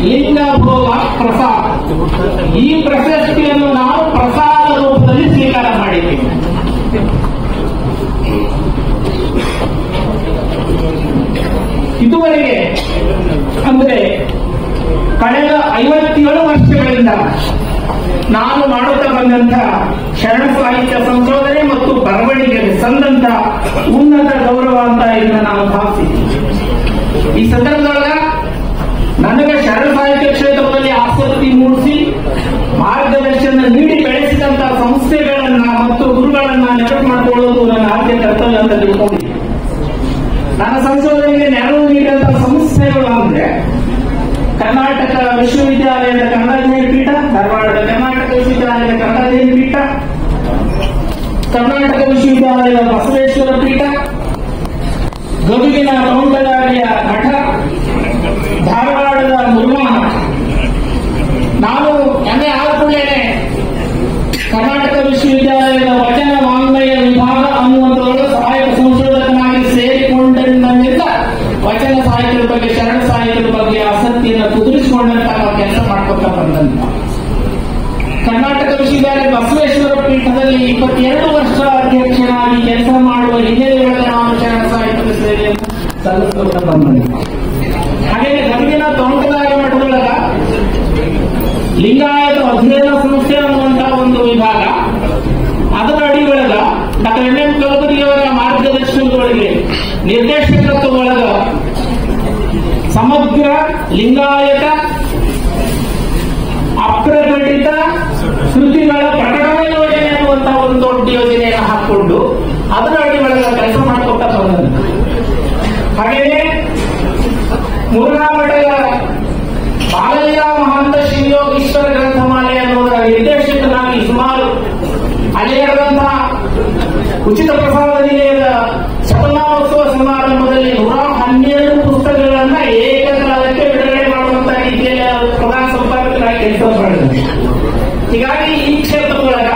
ಲಿಂಗಭೋಗ ಪ್ರಸಾದ. ಈ ಪ್ರಶಸ್ತಿಯನ್ನು ನಾವು ಪ್ರಸಾದ ರೂಪದಲ್ಲಿ ಸ್ವೀಕಾರ ಮಾಡಿದ್ದೇವೆ. ಇದುವರೆಗೆ ಅಂದ್ರೆ ಕಳೆದ 57 ವರ್ಷಗಳಿಂದ ನಾನು ಮಾಡುತ್ತಾ ಬಂದಂತ ಶರಣ ಸಾಹಿತ್ಯ ಸಂಶೋಧನೆ ಮತ್ತು ಬರವಣಿಗೆಗೆ ಸಂದಂತ ಉನ್ನತ ಗೌರವ ಅಂತ ಇದನ್ನ ನಾನು ಭಾವಿಸಿದ್ದೀನಿ. ಈ ಸಂದರ್ಭದೊಳಗ ನನಗೆ ಶರಣ ಸಾಹಿತ್ಯ ಕ್ಷೇತ್ರದಲ್ಲಿ ಆಸಕ್ತಿ ಮೂಡಿಸಿ ಮಾರ್ಗದರ್ಶನ ನೀಡಿ ಬೆಳೆಸಿದಂತ ಸಂಸ್ಥೆಗಳನ್ನ ಮತ್ತು ಗುರುಗಳನ್ನ ನೆನಪು ಮಾಡಿಕೊಳ್ಳುವುದು ನನ್ನ ಆದ್ಯ ಕರ್ತವ್ಯ ಅಂತ ತಿಳ್ಕೊಂಡಿದ್ದೀನಿ. ನನ್ನ ಸಂಶೋಧನೆಗೆ ನೆರವು ನೀಡಿದಂತಹ ಸಂಸ್ಥೆಗಳು ಅಂದ್ರೆ ಕರ್ನಾಟಕ ವಿಶ್ವವಿದ್ಯಾಲಯದ ಕನ್ನಡ ಅಧ್ಯಯನ ಪೀಠ, ಧಾರವಾಡದ ಕರ್ನಾಟಕ ವಿಶ್ವವಿದ್ಯಾಲಯದ ಕನ್ನಡ ಅಧ್ಯಯನ ಪೀಠ, ಕರ್ನಾಟಕ ವಿಶ್ವವಿದ್ಯಾಲಯದ ಬಸವೇಶ್ವರ ಪೀಠ, ಗದುಗಿನ ಕೌಂಟಗಾರಿಯ ಮಠ, ಧಾರವಾಡದ ಮುರುಘಾ. ನಾನು ಎಮ್ಮೆ ಆದ ಕೂಡಲೇ ಕರ್ನಾಟಕ ವಿಶ್ವವಿದ್ಯಾಲಯದ ವಚನ ವಾಂಗ್ಮಯ ವಿಭಾಗ ಅನ್ನುವಂಥದ್ದು ಸಹಾಯಕ ಸಂಶೋಧಕನಾಗಿ ಸೇರಿಕೊಂಡಂತ ವಚನ ಪೀಠದಲ್ಲಿ 22 ವರ್ಷ ಅಧ್ಯಕ್ಷನಾಗಿ ಕೆಲಸ ಮಾಡುವ ಹಿನ್ನೆಲೆಯಲ್ಲಿ ನಾನು ಶರಣ ಸಾಹಿತ್ಯ ಸೇವೆಯನ್ನು ಸಲ್ಲಿಸುತ್ತಾ ಬಂದೆ. ಹಾಗೆ ಗದಗಿನ ತೋಂಟದಾರ್ಯ ಮಠದೊಳಗ ಲಿಂಗಾಯತ ಅಧ್ಯಯನ ಸಂಸ್ಥೆ ಅನ್ನುವಂತಹ ಒಂದು ವಿಭಾಗ, ಅದರ ಅಡಿ ಒಳಗ ಡಾಕ್ಟರ್ ಎಂ ಕಲಬುರ್ಗಿಯವರ ಮಾರ್ಗದರ್ಶನದೊಳಗೆ ನಿರ್ದೇಶಕತ್ವ ಒಳಗ ಸಮಗ್ರ ಲಿಂಗಾಯತ ಅಪ್ರಕಟಿತ ಕೃತಿಗಳ ಪ್ರಕಟಣೆ ಯೋಜನೆ ಅನ್ನುವಂತಹ ಒಂದು ದೊಡ್ಡ ಯೋಜನೆಯನ್ನು ಹಾಕೊಂಡು ಅದರ ಅಡಿ ಒಳಗ ಕೆಲಸ ಮಾಡಿಕೊಟ್ಟ ಬಂದ. ಹಾಗೆಯೇ ಮುರುಘಾಮಠದ ಬಾಲಯ್ಯ ಮಹಾಂತ ಶಿವಯೋಗೀಶ್ವರ ಗ್ರಂಥಮಾಲೆ ಅನ್ನುವುದರ ನಿರ್ದೇಶಕನಾಗಿ ಸುಮಾರು ಅಲ್ಲಿ ನಡೆದಂತಹ ಉಚಿತ ಪ್ರಸಾದ ನಿಲಯದ ಶತಮಾನೋತ್ಸವ ಸಮಾರಂಭದಲ್ಲಿ 112 ಪುಸ್ತಕಗಳನ್ನ ಏಕಕಾಲಕ್ಕೆ ಬಿಡುಗಡೆ ಮಾಡುವಂತಹ ರೀತಿಯಲ್ಲಿ ಪ್ರಧಾನ ಸಂಪಾದಕರಾಗಿ ಕೆಲಸ ಮಾಡಿದ್ದಾರೆ. ಹೀಗಾಗಿ ಈ ಕ್ಷೇತ್ರದೊಳಗ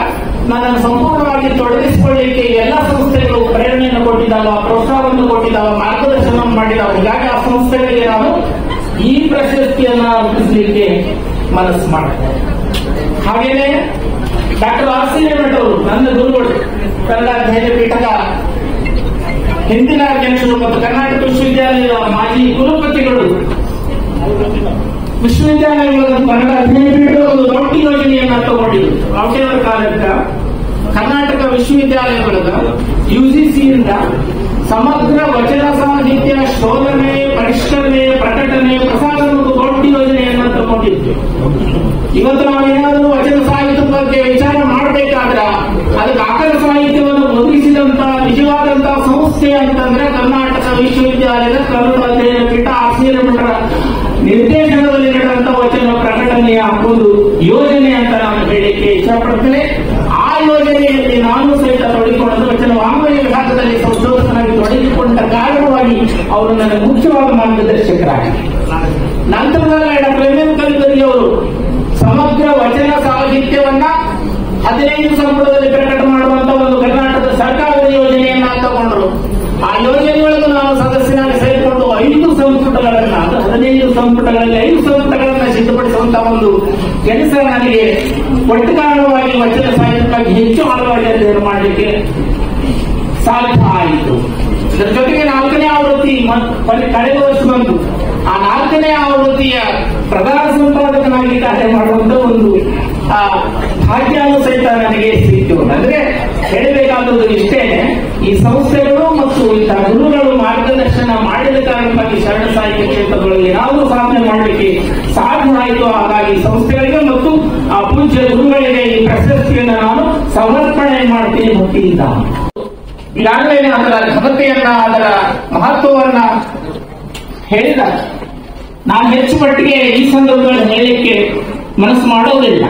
ನನ್ನನ್ನು ಸಂಪೂರ್ಣವಾಗಿ ತೊಡಗಿಸಿಕೊಳ್ಳಲಿಕ್ಕೆ ಎಲ್ಲ ಸಂಸ್ಥೆಗಳು ಪ್ರೇರಣೆಯನ್ನು ಕೊಟ್ಟಿದ್ದಾವ, ಪ್ರೋತ್ಸಾಹವನ್ನು ಕೊಟ್ಟಿದ್ದಾವ, ಮಾರ್ಗದರ್ಶನ ಮಾಡಿದ್ದಾವೆ. ಹೀಗಾಗಿ ಆ ಸಂಸ್ಥೆಗಳಿಗೆ ನಾನು ಈ ಪ್ರಶಸ್ತಿಯನ್ನ ರೂಪಿಸಲಿಕ್ಕೆ ಮನಸ್ಸು ಮಾಡಿದೆ. ಹಾಗೇನೆ ಡಾಕ್ಟರ್ ಆರ್ ಸಿ ರೇಮಠ್ ಅವರು ನನ್ನ ಗುರುಗಳು, ಕನ್ನಡ ಅಧ್ಯಯನ ಪೀಠದ ಹಿಂದಿನ ಅಧ್ಯಕ್ಷರು ಮತ್ತು ಕರ್ನಾಟಕ ವಿಶ್ವವಿದ್ಯಾಲಯದ ಮಾಜಿ ಕುಲಪತಿಗಳು. ವಿಶ್ವವಿದ್ಯಾಲಯಗಳ ಕನ್ನಡ ಅಧ್ಯಯನ ಪೀಠದ ಒಂದು ದೊಡ್ಡ ಯೋಜನೆಯನ್ನ ತಗೊಂಡಿದ್ರು. ಅವರ ಕಾಲಕ್ಕೆ ಕರ್ನಾಟಕ ವಿಶ್ವವಿದ್ಯಾಲಯಗಳ ಯುಜಿಸಿಯಿಂದ ಸಮಗ್ರ ವಚನ ಸಾಹಿತ್ಯ ಶೋಧನೆ, ಪರಿಷ್ಕರಣೆ, ಪ್ರಕಟಣೆ, ಪ್ರಸಾರ ಒಂದು ದೊಡ್ಡ ಯೋಜನೆಯನ್ನ ತಗೊಂಡಿದ್ರು. ಇವತ್ತು ನಾವೇನಾದರೂ ವಚನ ಸಾಹಿತ್ಯದ ಬಗ್ಗೆ ವಿಚಾರ ಮಾಡಬೇಕಾದ್ರೆ ಅದಕ್ಕೆ ಆಕರ ಸಾಹಿತ್ಯವನ್ನು ಒದಗಿಸಿದಂತ ನಿಜವಾದಂತಹ ಸಂಸ್ಥೆ ಅಂತಂದ್ರೆ ಕರ್ನಾಟಕ ವಿಶ್ವವಿದ್ಯಾಲಯದ ಕನ್ನಡ ಅಧ್ಯಯನ ಪೀಠ ಆರ್ ಸಿ ರೇಮಠರ ನಿರ್ದೇಶನದಲ್ಲಿ ನಡೆದಂತಹ ವಚನ ಪ್ರಕಟಣೆಯ ಒಂದು ಯೋಜನೆ ಅಂತ ನಾನು ಹೇಳಿಕೆ ಇಷ್ಟಪಡ್ತೇನೆ. ಆ ಯೋಜನೆಯಲ್ಲಿ ನಾನು ಸಹಿತ ತೊಡಗಿಕೊಂಡು ವಚನ ವಾಂಗ್ಮಯ ವಿಭಾಗದಲ್ಲಿ ಸಂಶೋಧಕನಾಗಿ ತೊಡಗಿಕೊಂಡ ಕಾರಣವಾಗಿ ಅವರು ನನ್ನ ಮುಖ್ಯವಾದ ಮಾರ್ಗದರ್ಶಕರಾಗಿ. ನಂತರದಲ್ಲಿ ಡಾಕ್ಟರ್ ಎಂ ಎಂ ಕಲಬುರ್ಗಿ ಅವರು ಸಮಗ್ರ ವಚನ ಸಾಹಿತ್ಯವನ್ನ 15 ಸಂಪುಟದಲ್ಲಿ ಪ್ರಕಟ ಮಾಡುವಂತಹ ಒಂದು ಕರ್ನಾಟಕದ ಸರ್ಕಾರದ ಯೋಜನೆಯನ್ನ ತಗೊಂಡರು. ಆ ಯೋಜನೆಯೊಳಗೆ ನಾನು ಸದಸ್ಯನಾಗಿ ಸೇರಿಕೊಂಡು 5 ಸಂಪುಟಗಳನ್ನ, 15 ಸಂಪುಟಗಳಲ್ಲಿ 5 ಸಂಪುಟಗಳನ್ನ ಸಿದ್ಧಪಡಿಸುವಂತಹ ಒಂದು ಕೆಲಸ ನನಗೆ ಒಟ್ಟು ಕಾರಣವಾಗಿ ವಚನ ಸಾಹಿತ್ಯಕ್ಕಾಗಿ ಹೆಚ್ಚು ಆಳವಾಗಿ ಅಧ್ಯಯನ ಮಾಡಲಿಕ್ಕೆ ಸಾಧ್ಯ ಆಯಿತು. ಇದರ ಜೊತೆಗೆ 4ನೇ ಆವೃತ್ತಿ ಕಳೆದ ವರ್ಷ ಬಂತು. ಆ 4ನೇ ಆವೃತ್ತಿಯ ಪ್ರಧಾನ ಸಂಪಾದಕನಾಗಿ ಕಾರ್ಯ ಮಾಡುವಂತ ಒಂದು ಭಾಗ್ಯನೂ ಸಹಿತ ನನಗೆ ಸಿಕ್ತು. ಅಂದ್ರೆ ಹೇಳಬೇಕಾದದ್ದು ಇಷ್ಟೇನೆ, ಈ ಸಂಸ್ಥೆಗಳು ಮತ್ತು ಇಂತಹ ಗುರುಗಳು ಮಾರ್ಗದರ್ಶನ ಮಾಡಿದ ಕಾರಣಕ್ಕಾಗಿ ಶರಣ ಸಾಹಿತ್ಯ ಕ್ಷೇತ್ರಗಳಲ್ಲಿ ಏನಾದರೂ ಸಾಧನೆ ಮಾಡಲಿಕ್ಕೆ ಸಾಧ್ಯ ಆಯಿತು. ಹಾಗಾಗಿ ಸಂಸ್ಥೆಗಳಿಗೆ ಮತ್ತು ಆ ಪೂಜ್ಯ ಗುರುಗಳಿಗೆ ಈ ಪ್ರಶಸ್ತಿಯನ್ನು ನಾನು ಸಮರ್ಪಣೆ ಮಾಡ್ತೀನಿ ಭಕ್ತಿಯಿಂದ. ಈಗಾಗಲೇ ಅದರ ಘನತೆಯನ್ನ, ಅದರ ಮಹತ್ವವನ್ನ ಹೇಳಿದ ನಾನು ಹೆಚ್ಚು ಮಟ್ಟಿಗೆ ಈ ಸಂದರ್ಭದಲ್ಲಿ ಹೇಳಲಿಕ್ಕೆ ಮನಸ್ಸು ಮಾಡೋದಿಲ್ಲ.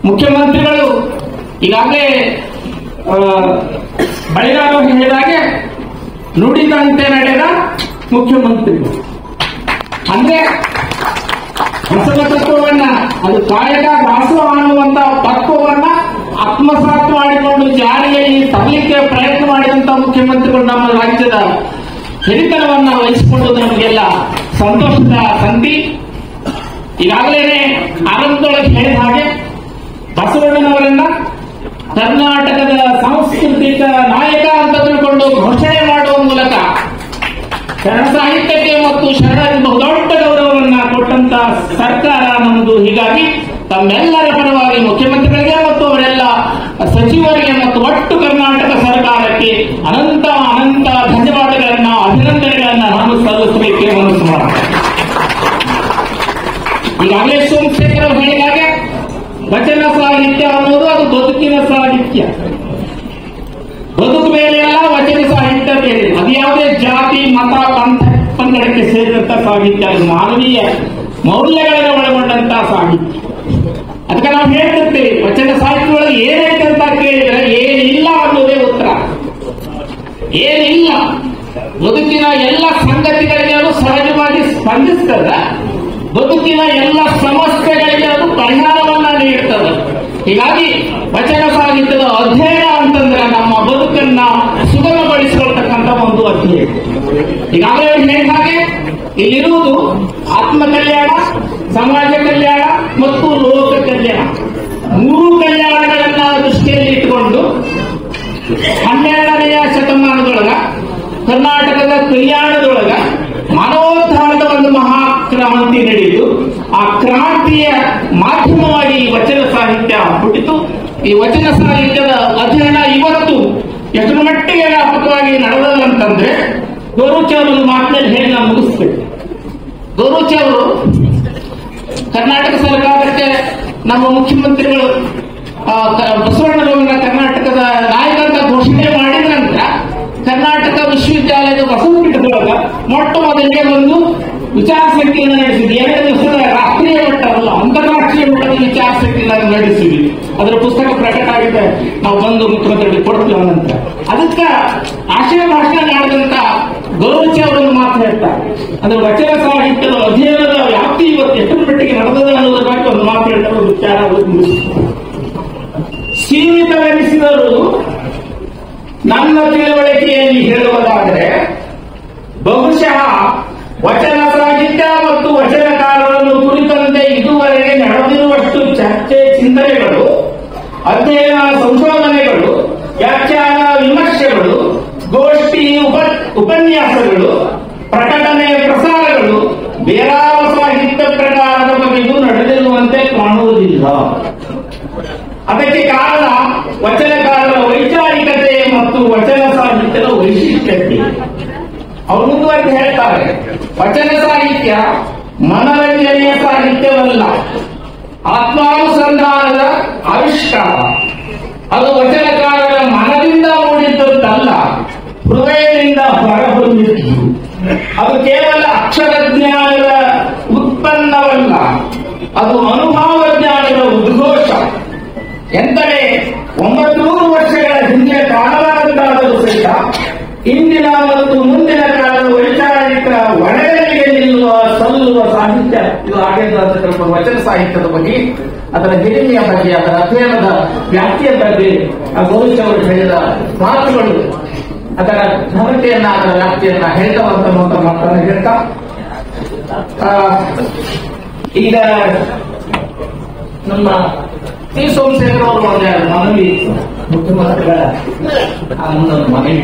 ಮುಖ್ಯಮಂತ್ರಿಗಳು ಈಗಾಗಲೇ ಬಳಿಗಾರ ಹೇಳಿದಾಗೆ ನುಡಿದಂತೆ ನಡೆದ ಮುಖ್ಯಮಂತ್ರಿಗಳು. ಅಂದ್ರೆ ಬಸವ ತತ್ವವನ್ನ, ಅದು ಕಾಯಕ ದಾಸೋಹ ಅನ್ನುವಂತ ತತ್ವವನ್ನ ಆತ್ಮಸಾತ್ ಮಾಡಿಕೊಂಡು ಜಾರಿಯಲ್ಲಿ ತರಲಿಕ್ಕೆ ಪ್ರಯತ್ನ ಮಾಡಿದಂತ ಮುಖ್ಯಮಂತ್ರಿಗಳು ನಮ್ಮ ರಾಜ್ಯದ ಹಿರಿತನವನ್ನ ವಹಿಸಿಕೊಂಡು ನಮಗೆಲ್ಲ ಸಂತೋಷದ ಸಂತಿ. ಈಗಾಗಲೇ ಆರಂಭದೊಳಗೆ ಹೇಳಿದ ಹಾಗೆ ಬಸವಣ್ಣನವರನ್ನ ಕರ್ನಾಟಕದ ಸಾಂಸ್ಕೃತಿಕ ನಾಯಕ ಅಂತ ತಿಳ್ಕೊಂಡು ಘೋಷಣೆ ಮಾಡುವ ಮೂಲಕ ಶರಣ ಸಾಹಿತ್ಯಕ್ಕೆ ಮತ್ತು ಶರಣರಿಗೆ ಬಹುದೊಡ್ಡ ಗೌರವವನ್ನ ಕೊಟ್ಟಂತ ಸರ್ಕಾರ ನಮ್ಮದು. ಹೀಗಾಗಿ ತಮ್ಮೆಲ್ಲರ ಪರವಾಗಿ ಮುಖ್ಯಮಂತ್ರಿಗಳಿಗೆ ಮತ್ತು ಅವರೆಲ್ಲ ಸಚಿವರಿಗೆ ಮತ್ತು ಒಟ್ಟು ಕರ್ನಾಟಕ ಸರ್ಕಾರಕ್ಕೆ ಅನಂತ ಅನಂತ ಧನ್ಯವಾದಗಳನ್ನ, ಅಭಿನಂದನೆಗಳನ್ನ ನಾನು ಸಲ್ಲಿಸಲಿಕ್ಕೆ ಮನಸ್ಸು ಮಾಡುತ್ತೇನೆ. ಈಗಾಗಲೇ ಸೋಮಶೇಖರ್ ಹೇಳಿದಾಗೆ ವಚನ ಸಾಹಿತ್ಯ ಅನ್ನೋದು ಅದು ಬದುಕಿನ ಸಾಹಿತ್ಯ. ಬದುಕು ಮೇಲೆ ಎಲ್ಲ ವಚನ ಸಾಹಿತ್ಯ ಬೇರೆ. ಅದು ಯಾವುದೇ ಜಾತಿ, ಮತ, ಪಂಗಡಕ್ಕೆ ಸೇರಿದಂತ ಸಾಹಿತ್ಯ, ಅದು ಮಾನವೀಯ ಮೌಲ್ಯಗಳನ್ನು ಒಳಗೊಂಡಂತಹ ಸಾಹಿತ್ಯ. ಅದಕ್ಕೆ ನಾವು ಹೇಳ್ತಿರ್ತೀವಿ ವಚನ ಸಾಹಿತ್ಯದೊಳಗೆ ಏನೈತೆ ಅಂತ ಕೇಳಿದ್ರೆ ಏನಿಲ್ಲ ಅನ್ನೋದೇ ಉತ್ತರ. ಏನಿಲ್ಲ, ಬದುಕಿನ ಎಲ್ಲ ಸಂಗತಿಗಳಿಗೆ ಅದು ಸಹಜವಾಗಿ ಸ್ಪಂದಿಸ್ತದ. ಬದುಕಿನ ಎಲ್ಲ ಸಮಸ್ಯೆಗಳಿಗೆ ಅದು ಪರಿಹಾರವನ್ನ ನೀಡುತ್ತದೆ. ಹೀಗಾಗಿ ವಚನ ಸಾಹಿತ್ಯದ ಅಧ್ಯಯನ ಅಂತಂದ್ರೆ ನಮ್ಮ ಬದುಕನ್ನ ಸುಗಮಗೊಳಿಸಿಕೊಳ್ತಕ್ಕಂಥ ಒಂದು ಅಧ್ಯಯನ. ಈಗಾಗಲೇ ಹೇಳಿದ ಹಾಗೆ ಇಲ್ಲಿರುವುದು ಆತ್ಮ ಕಲ್ಯಾಣ, ಸಮಾಜ ಕಲ್ಯಾಣ ಮತ್ತು ಲೋಕ ಕಲ್ಯಾಣ, 3 ಕಲ್ಯಾಣಗಳನ್ನ ದೃಷ್ಟಿಯಲ್ಲಿ ವಚನ ಸಾಹಿತ್ಯ ಹುಟ್ಟಿತು. ಈ ವಚನ ಸಾಹಿತ್ಯದ ಅಧ್ಯಯನ ಇವತ್ತು ಎಷ್ಟರ ಮಟ್ಟಿಗೆ ವ್ಯಾಪಕವಾಗಿ ನಡೆದಲ್ಲ ಅಂತಂದ್ರೆ, ಗೋರುಚ ಒಂದು ಮಾತಿನಲ್ಲಿ ಹೇಳಿ ನಾವು ಮುಗಿಸ್ಬೇಕು. ಗೋರುಚ ಅವರು ಕರ್ನಾಟಕ ಸರ್ಕಾರಕ್ಕೆ ನಮ್ಮ ಮುಖ್ಯಮಂತ್ರಿಗಳು ಬಸವಣ್ಣನವರನ್ನ ಕರ್ನಾಟಕದ ನಾಯಕ ಅಂತ ಘೋಷಣೆ ಮಾಡಿದ ನಂತರ ಕರ್ನಾಟಕ ವಿಶ್ವವಿದ್ಯಾಲಯದ ಬಸವಪೀಠದೊಳಗ ಮೊಟ್ಟ ಮೊದಲಿಗೆ ಒಂದು ವಿಚಾರ ಸಂಕಿರಣ ನಡೆಸಿದ್ವಿ. 2 ದಿವಸದ ರಾಷ್ಟ್ರೀಯ ಮಟ್ಟ ಅಲ್ಲ, ಅಂತಾರಾಷ್ಟ್ರೀಯ ಮಟ್ಟದ ವಿಚಾರ ಸಂಕಿರಣ ನಡೆಸಿದ್ವಿ. ಅದರ ಪುಸ್ತಕ ಪ್ರಕಟ ಆಗಿದೆ, ನಾವು ಬಂದು ಮುಖ್ಯಮಂತ್ರಿಗಳಿಗೆ ಕೊಡ್ತೀವಿ ನಂತರ. ಅದಕ್ಕೆ ಆಶಯ ಭಾಷಣ ಮಾಡಿದಂತ ಗೌರಚ ಅವರನ್ನು ಮಾತು ಹೇಳ್ತಾರೆ. ಅಂದ್ರೆ ವಚನ ಸಾಹಿತ್ಯದ ಅಧ್ಯಯನದ ವ್ಯಾಪ್ತಿ ಇವತ್ತು ಎಷ್ಟರ ಮಟ್ಟಿಗೆ ನಡೆದದ ಅನ್ನೋದ್ರ ಬಗ್ಗೆ ಒಂದು ಮಾತು ಹೇಳ್ತಾರೆ, ಒಂದು ವಿಚಾರ ಸೀಮಿತವೆನಿಸಿದರು. ನನ್ನ ತಿಳುವಳಿಕೆಯಲ್ಲಿ ಹೇಳುವುದಾದರೆ ಬಹುಶಃ ವಚನ ಸಾಹಿತ್ಯ ಮತ್ತು ವಚನಕಾರರನ್ನು ಕುರಿತಂತೆ ಇದುವರೆಗೆ ನಡೆದಿರುವಷ್ಟು ಚರ್ಚೆ, ಚಿಂತನೆಗಳು, ಅಧ್ಯಯನ, ಸಂಶೋಧನೆಗಳು, ವ್ಯಾಖ್ಯಾನ, ವಿಮರ್ಶೆಗಳು, ಗೋಷ್ಠಿ, ಉಪನ್ಯಾಸಗಳು, ಪ್ರಕಟಣೆ, ಪ್ರಸಾರಗಳು ಬೇರಾವ ಸಾಹಿತ್ಯ ಪ್ರಕಾರದ ಬಗೆಗೂ ನಡೆದಿರುವಂತೆ ಕಾಣುವುದಿಲ್ಲ. ಅದಕ್ಕೆ ಕಾರಣ ವಚನಕಾರರ ವೈಚಾರಿಕತೆ ಮತ್ತು ವಚನ ಸಾಹಿತ್ಯದ ವೈಶಿಷ್ಟ್ಯತೆ. ಅವರು ಮುಂದುವರೆದು ಹೇಳ್ತಾರೆ, ವಚನ ಸಾಹಿತ್ಯ ಮನರಂಜನೆಯ ಸಾಹಿತ್ಯವಲ್ಲ, ಆತ್ಮಾನುಸಂಧಾನದ ಆವಿಷ್ಕಾರ. ಅದು ವಚನಕಾರರ ಮನದಿಂದ ಮೂಡಿದ್ದಲ್ಲ, ಹೃದಯದಿಂದ ಹೊರಹೊಮ್ಮಿದ್ದು. ಅದು ಕೇವಲ ಅಕ್ಷರ ಜ್ಞಾನದ ಉತ್ಪನ್ನವಲ್ಲ, ಅದು ಅನುಭವ ಜ್ಞಾನದ ಉದ್ಘೋಷ. ಎಂದರೆ 900 ವರ್ಷಗಳ ಹಿಂದೆ ಕಾಣಲಾಗದಾದರೂ ಸಹಿತ ಇಂದಿನ ಮತ್ತು ಮುಂದಿನ ಕಾಲದ ವೈಚಾರಿಕ ಒಳಗಡೆಗೆ ನಿಲ್ಲುವ ಸಲ್ಲುವ ಸಾಹಿತ್ಯ ಇದು ಆಗಿದ್ದ ವಚನ ಸಾಹಿತ್ಯದ ಬಗ್ಗೆ, ಅದರ ಹಿರಿಮೆಯ ಬಗ್ಗೆ, ಅದರ ಅಧ್ಯಯನದ ವ್ಯಾಪ್ತಿಯ ಬಗ್ಗೆ ಗೋವಿಂದ ಅವರು ಹೇಳಿದ ಮಾತುಗಳು ಅದರ ಘನತೆಯನ್ನ, ಅದರ ವ್ಯಾಪ್ತಿಯನ್ನ ಹೇಳ್ತವಂತ ಮಾತನ್ನು ಹೇಳ್ತಾ, ಈಗ ನಮ್ಮ ಸಿ ಸೋಮಶೇಖರ್ ಅವರು ಒಂದು ಮನವಿ ಮುಖ್ಯಮಂತ್ರಿಗಳ ಮುಂದೊಂದು ಮನವಿ,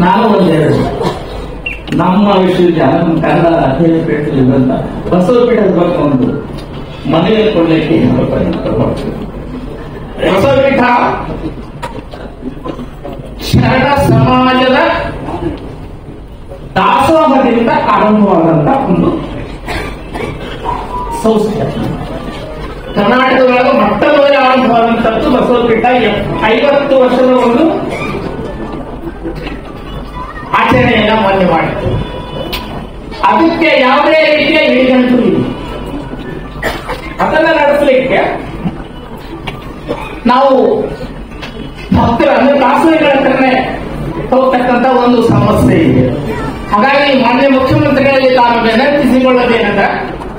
ನಾನು ಒಂದೆರಡು ನಮ್ಮ ವಿಶ್ವವಿದ್ಯಾಲಯ ನಮ್ಮ ಕನ್ನಡ ಅಧ್ಯಯನ ಪೀಠದಿಂದ ಬಸವಪೀಠದ ಬಗ್ಗೆ ಒಂದು ಮನವಿ ಕೊಡಲಿಕ್ಕೆ ಪ್ರಯತ್ನ ಮಾಡ್ತೀವಿ. ಬಸವಪೀಠ ಶರಣ ಸಮಾಜದ ದಾಸೋಹದಿಂದ ಆರಂಭವಾದಂತ ಒಂದು ಸಂಸ್ಥೆ. ಕರ್ನಾಟಕದೊಳಗೆ ಮೊಟ್ಟ ಮೊದಲ ಆರಂಭವಾದಂತದ್ದು ಬಸವಪೀಠ 50 ವರ್ಷದ ಒಂದು ಆಚರಣೆಯನ್ನ ಮೊನ್ನೆ ಮಾಡಿತು. ಅದಕ್ಕೆ ಯಾವುದೇ ರೀತಿಯ ಏಜೆಂಟು ಇಲ್ಲ. ಅದನ್ನ ನಡೆಸಲಿಕ್ಕೆ ನಾವು ಭಕ್ತರ ಅಂದ್ರೆ ದಾಸರಿಗಳ ಹತ್ರನೇ ಹೋಗ್ತಕ್ಕಂತ ಒಂದು ಸಮಸ್ಯೆ ಇದೆ. ಹಾಗಾಗಿ ಮಾನ್ಯ ಮುಖ್ಯಮಂತ್ರಿಗಳಲ್ಲಿ ತಾನು ವಿನಂತಿಸಿಕೊಳ್ಳೋದೇನಂದ್ರೆ,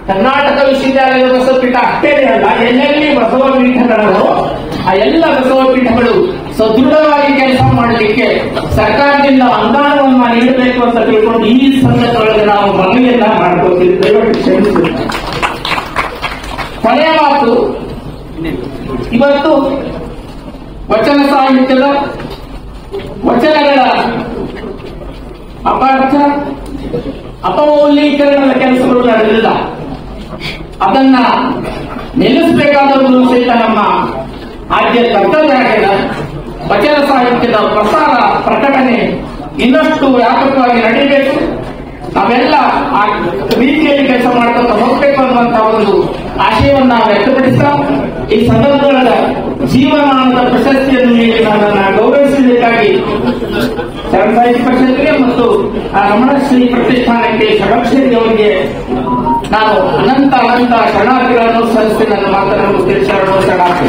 ಕರ್ನಾಟಕ ವಿಶ್ವವಿದ್ಯಾಲಯದ ಬಸವಪೀಠ ಅಷ್ಟೇನೇ ಅಲ್ಲ, ಎಲ್ಲೆಲ್ಲಿ ಬಸವ ಪೀಠಗಳೋ ಆ ಎಲ್ಲ ಬಸವ ಪೀಠಗಳು ಸದೃಢವಾಗಿ ಕೆಲಸ ಮಾಡಲಿಕ್ಕೆ ಸರ್ಕಾರದಿಂದ ಅನುದಾನವನ್ನು ನೀಡಬೇಕು ಅಂತ ತಿಳ್ಕೊಂಡು ಈ ಸಂದರ್ಭದೊಳಗೆ ನಾವು ಮನವಿಯನ್ನ ಮಾಡ್ಕೋತೀವಿ. ದಯವಿಟ್ಟು ಕ್ಷಮಿಸಿ. ಕೊನೆಯ ಮಾತು, ಇವತ್ತು ವಚನ ಸಾಹಿತ್ಯದ ವಚನಗಳ ಅಪಾರ್ಥ ಅಪಮೌಲ್ಯೀಕರಣದ ಕೆಲಸಗಳು ನಡೆದಿಲ್ಲ. ಅದನ್ನ ನಿಲ್ಲಿಸಬೇಕಾದವರು ಸಹಿತ ನಮ್ಮ ಆದ್ಯ ಕರ್ತವ್ಯ ಆಗಿದೆ. ವಚನ ಸಾಹಿತ್ಯದ ಪ್ರಸಾರ, ಪ್ರಕಟಣೆ ಇನ್ನಷ್ಟು ವ್ಯಾಪಕವಾಗಿ ನಡೀಬೇಕು. ನಾವೆಲ್ಲ ಆ ರೀತಿಯಲ್ಲಿ ಕೆಲಸ ಮಾಡ್ಕೊತ ಹೋಗ್ಬೇಕು ಅನ್ನುವಂತಹ ಒಂದು ಆಶಯವನ್ನ ವ್ಯಕ್ತಪಡಿಸ್ತಾ, ಈ ಸಂದರ್ಭದ ಜೀವಮಾನದ ಪ್ರಶಸ್ತಿಯನ್ನು ನೀಡಿ ನನ್ನನ್ನು ಗೌರವಿಸಬೇಕಾಗಿ ಶರಣ ಸಾಹಿತ್ಯ ಪರಿಷತ್ಗೆ ಮತ್ತು ರಮಣಶ್ರೀ ಪ್ರತಿಷ್ಠಾನಕ್ಕೆ ಷಡಕ್ಷರಿ ಅವರಿಗೆ ನಾನು ಅನಂತ ಶರಣಾರ್ಥಿಗಳನ್ನು ಸಲ್ಲಿಸಿ ನನ್ನ ಮಾತನ್ನು ತಿಳಿಸಲು ಶರಣಾರ್ಥಿ.